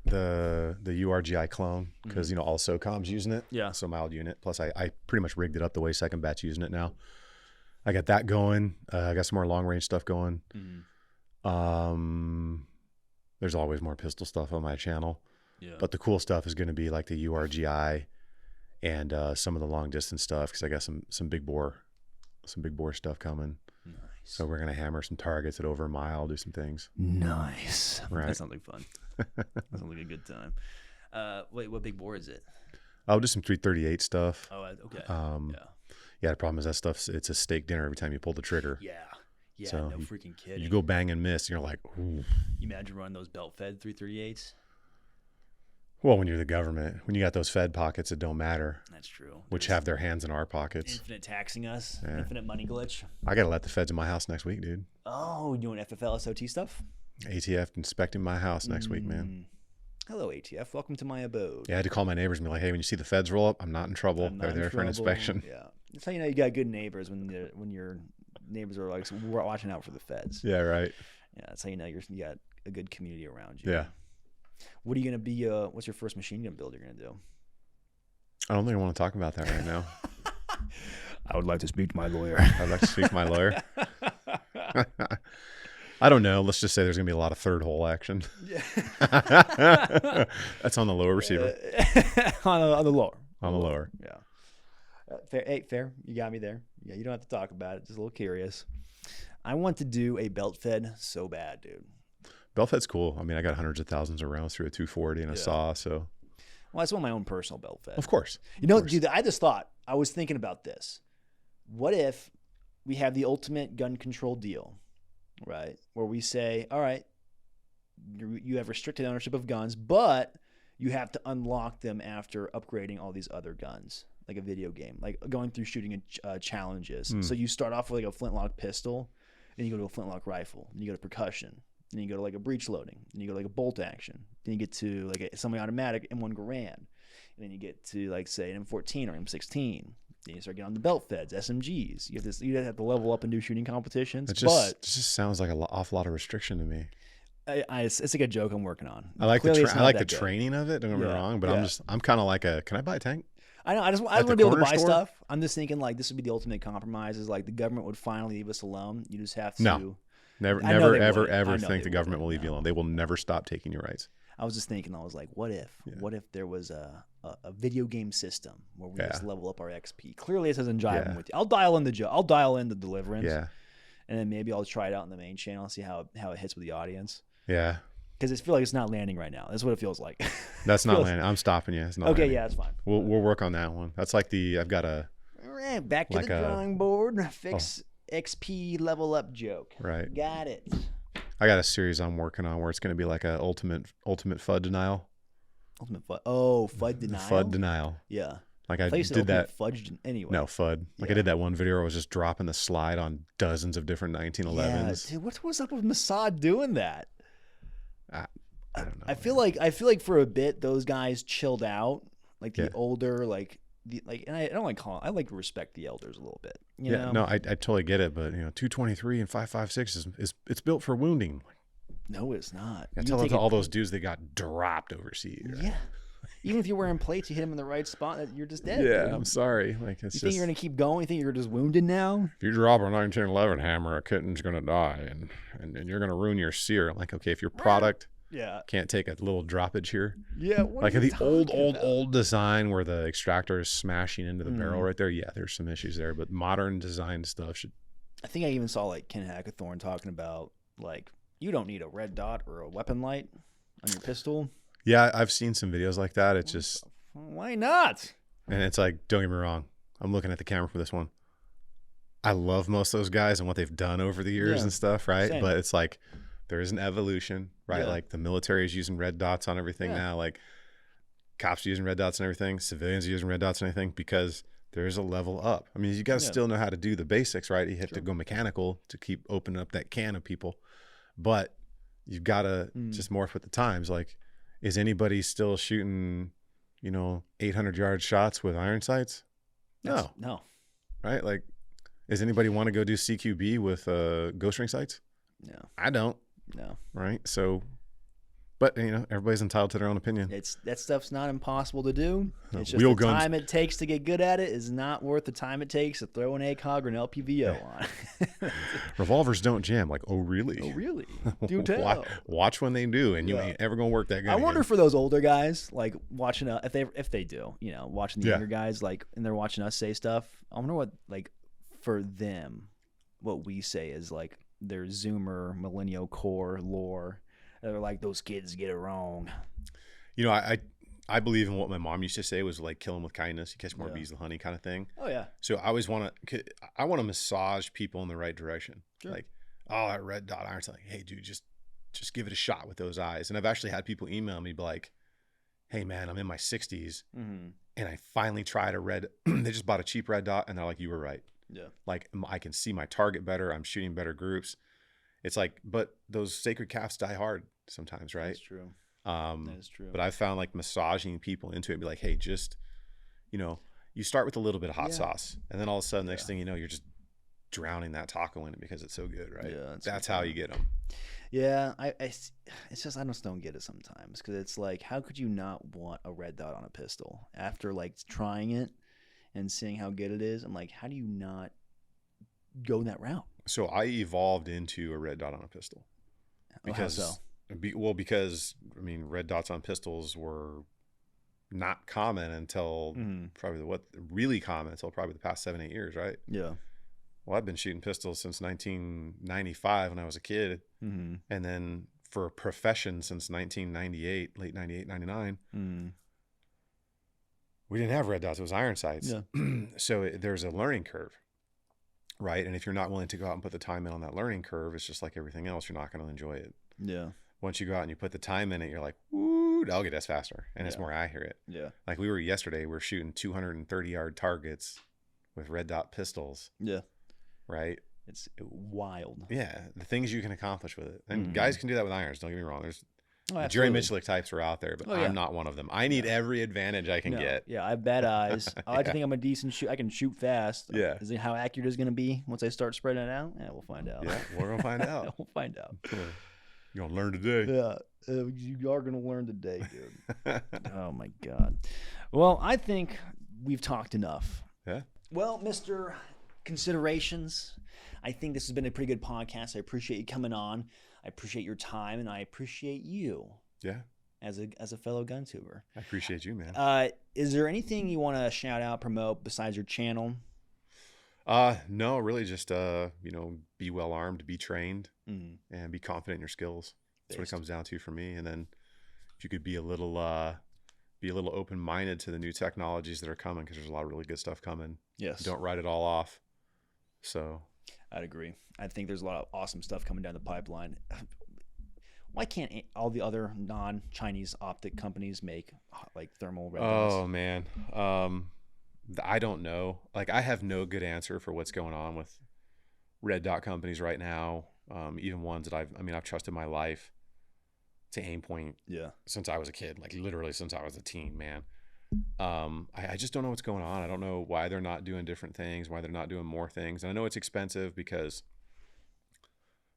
The URGI clone, because you know all SOCOM's using it. Yeah. So mild unit. Plus I pretty much rigged it up the way second batch using it now. I got that going. I got some more long range stuff going. There's always more pistol stuff on my channel. Yeah. But the cool stuff is going to be like the URGI and some of the long distance stuff, because I got some big bore stuff coming. Nice. So we're gonna hammer some targets at over a mile, do some things. Nice. Right. That sounds like fun. That sounds like a good time. Wait, what big bore is it? I'll do some 338 stuff. Oh, okay. Yeah. The problem is that stuff. It's a steak dinner every time you pull the trigger. Yeah. Yeah. So no freaking kidding. You go bang and miss. And you're like, ooh. You imagine running those belt-fed 338s? Well, when you're the government, when you got those Fed pockets, it don't matter. That's true. Which have their hands in our pockets. Infinite taxing us. Yeah. Infinite money glitch. I got to let the feds in my house next week, dude. Oh, you doing FFL SOT stuff? ATF inspecting my house next week, man. Hello, ATF. Welcome to my abode. Yeah, I had to call my neighbors and be like, hey, when you see the feds roll up, I'm not in trouble. They're there for an inspection. Yeah. That's how you know you got good neighbors, when your neighbors are like, we're watching out for the feds. Yeah, right. Yeah, that's how you know you got a good community around you. Yeah. What are you going to be, what's your first machine gun build you're going to do? I don't think I want to talk about that right now. I would like to speak to my lawyer. I'd like to speak to my lawyer. I don't know. Let's just say there's going to be a lot of third hole action. Yeah. That's on the lower receiver. On the lower. On the lower. Yeah. Fair. Hey, fair. You got me there. Yeah, you don't have to talk about it. Just a little curious. I want to do a belt fed so bad, dude. Belt fed's cool. I mean, I got hundreds of thousands of rounds through a 240 and a saw, so. Well, that's one of my own personal belt fed. Of course. You know, dude, I just thought, I was thinking about this. What if we have the ultimate gun control deal, right? Where we say, all right, you have restricted ownership of guns, but you have to unlock them after upgrading all these other guns, like a video game, like going through shooting challenges. So you start off with like a flintlock pistol, then you go to a flintlock rifle, then you go to percussion. Then you go to like a breech loading. Then you go to like a bolt action. Then you get to like a semi-automatic M1 Garand. And then you get to like say an M14 or M16. Then you start getting on the belt feds, SMGs. You have to level up and do shooting competitions. It just sounds like an awful lot of restriction to me. It's like a joke I'm working on. I like the training of it. Don't get me wrong, but I'm kind of like can I buy a tank? I know. I want to be able to buy stuff. I'm just thinking like this would be the ultimate compromise. Is like the government would finally leave us alone. You just have to. No. Never, ever think the government will leave you alone. They will never stop taking your rights. I was just thinking, I was like, what if there was a video game system where we just level up our XP? Clearly, it doesn't jive with you. I'll dial in the Deliverance. Yeah. And then maybe I'll try it out on the main channel and see how it hits with the audience. Yeah. Because I feel like it's not landing right now. That's what it feels like. That's not landing. I'm stopping you. It's not okay, landing. Yeah, that's fine. We'll work on that one. That's like I've got a. All right, back to the drawing board. Fix XP level up joke. Right. Got it. I got a series I'm working on where it's going to be like a ultimate FUD denial. Ultimate FUD. Oh, FUD denial. FUD denial. Yeah. Like I did that. Fudged anyway. No, FUD. Like I did that one video where I was just dropping the slide on dozens of different 1911s. Yeah, dude, what's up with Mossad doing that? I don't know. I feel like for a bit those guys chilled out, like the older like and I don't like calling. I like to respect the elders a little bit. You Yeah, know? no, I totally get it, but 223 and 5.56 is it's built for wounding. No, it's not. I tell all those dudes they got dropped overseas. Right? Yeah. Even if you're wearing plates, you hit them in the right spot, you're just dead. Yeah, dude. I'm sorry. Like, you think you're gonna keep going? You think you're just wounded now? If you drop a 1911 hammer, a kitten's gonna die, and you're gonna ruin your sear. I'm like, okay, if your product can't take a little droppage here. Yeah. Like the old design where the extractor is smashing into the barrel right there. Yeah, there's some issues there, but modern design stuff should. I think I even saw like Ken Hackathorn talking about like you don't need a red dot or a weapon light on your pistol. Yeah, I've seen some videos like that. It's just why not? And it's like, don't get me wrong. I'm looking at the camera for this one. I love most of those guys and what they've done over the years and stuff, right? Same. But it's like there is an evolution, right? Yeah. Like the military is using red dots on everything now. Like cops are using red dots and everything. Civilians are using red dots and everything because there's a level up. I mean, you guys still know how to do the basics, right? You have to go mechanical to keep opening up that can of people. But you've got to just morph with the times. Like, is anybody still shooting, 800-yard shots with iron sights? No. Right? Like, does anybody want to go do CQB with ghost ring sights? No. I don't. No. Right? So, but, everybody's entitled to their own opinion. That stuff's not impossible to do. It's just Wheel the guns. time it takes to get good at it is not worth the time it takes to throw an ACOG or an LPVO on. Revolvers don't jam. Like, oh, really? Oh, really? Do tell. Watch when they do, and you ain't ever going to work that good. I wonder for those older guys, like watching, if they do, watching the younger guys, like, and they're watching us say stuff. I wonder what, like, for them, what we say is like their Zoomer, millennial core lore. They're like, those kids get it wrong. I believe in what my mom used to say was like, kill them with kindness. You catch more bees than honey kind of thing. Oh, yeah. So I always want to massage people in the right direction. Sure. Like, oh, that red dot iron's like, hey, dude, just give it a shot with those eyes. And I've actually had people email me be like, hey, man, I'm in my 60s. And I finally tried a red. They just bought a cheap red dot. And they're like, you were right. Yeah. Like, I can see my target better. I'm shooting better groups. It's like, but those sacred calves die hard sometimes, right? That's true. That is true. But I found like massaging people into it, be like, hey, just, you start with a little bit of hot sauce, and then all of a sudden, next thing you know, you're just drowning that taco in it because it's so good, right? Yeah, that's how you get them. Yeah, it's just I just don't get it sometimes because it's like, how could you not want a red dot on a pistol after like trying it and seeing how good it is? I'm like, how do you not go that route? So I evolved into a red dot on a pistol because, because I mean, red dots on pistols were not common until really common until probably the past 7-8 years, right? Yeah. Well, I've been shooting pistols since 1995 when I was a kid, and then for a profession since 1998, late 98, 99. We didn't have red dots; it was iron sights. Yeah. So there's a learning curve. Right. And if you're not willing to go out and put the time in on that learning curve, it's just like everything else. You're not going to enjoy it. Yeah. Once you go out and you put the time in it, you're like, woo, I'll get us faster. And it's more accurate. Yeah. Like yesterday, we were shooting 230-yard targets with red dot pistols. Yeah. Right. It's wild. Yeah. The things you can accomplish with it. And guys can do that with irons. Don't get me wrong. There's Jerry Mitchell types are out there, but I'm not one of them. I need every advantage I can get. Yeah, I have bad eyes. I like to think I'm a decent shoot. I can shoot fast. Yeah. Is it how accurate it's going to be once I start spreading it out? Yeah, we'll find out. Yeah, we're going to find out. We'll find out. You're going to learn today. Yeah, you are going to learn today, dude. Oh, my God. Well, I think we've talked enough. Yeah. Well, Mr. Considerations, I think this has been a pretty good podcast. I appreciate you coming on. I appreciate your time, and I appreciate you. Yeah. As a fellow gun tuber. I appreciate you, man. Is there anything you want to shout out, promote besides your channel? No, really just be well armed, be trained, and be confident in your skills. That's what it comes down to for me. And then if you could be a little open-minded to the new technologies that are coming, because there's a lot of really good stuff coming. Yes. Don't write it all off. So I'd agree. I think there's a lot of awesome stuff coming down the pipeline. Why can't all the other non-Chinese optic companies make like thermal red dots? Oh man, I don't know. Like, I have no good answer for what's going on with red dot companies right now. Even ones that I've trusted my life to Aimpoint. Yeah. Since I was a kid, like literally since I was a teen, man. I just don't know what's going on. I don't know why they're not doing different things, why they're not doing more things. And I know it's expensive because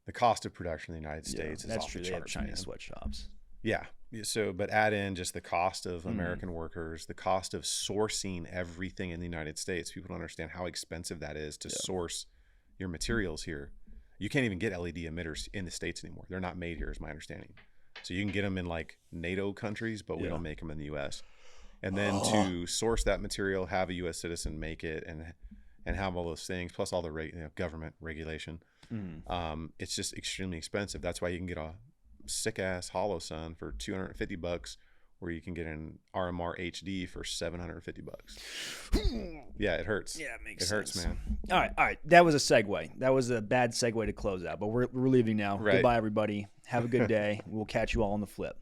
the cost of production in the United States is off the charts. They have Chinese sweatshops. Yeah. So, but add in just the cost of American workers, the cost of sourcing everything in the United States. People don't understand how expensive that is to source your materials here. You can't even get LED emitters in the States anymore. They're not made here, is my understanding. So you can get them in like NATO countries, but we don't make them in the U.S. And then to source that material, have a U.S. citizen make it, and have all those things, plus all the government regulation. It's just extremely expensive. That's why you can get a sick ass hollow sun for $250, where you can get an RMR HD for $750. Yeah, it hurts. Yeah, it makes sense. It hurts, man. All right. That was a segue. That was a bad segue to close out, but we're leaving now. Right. Goodbye, everybody. Have a good day. We'll catch you all on the flip.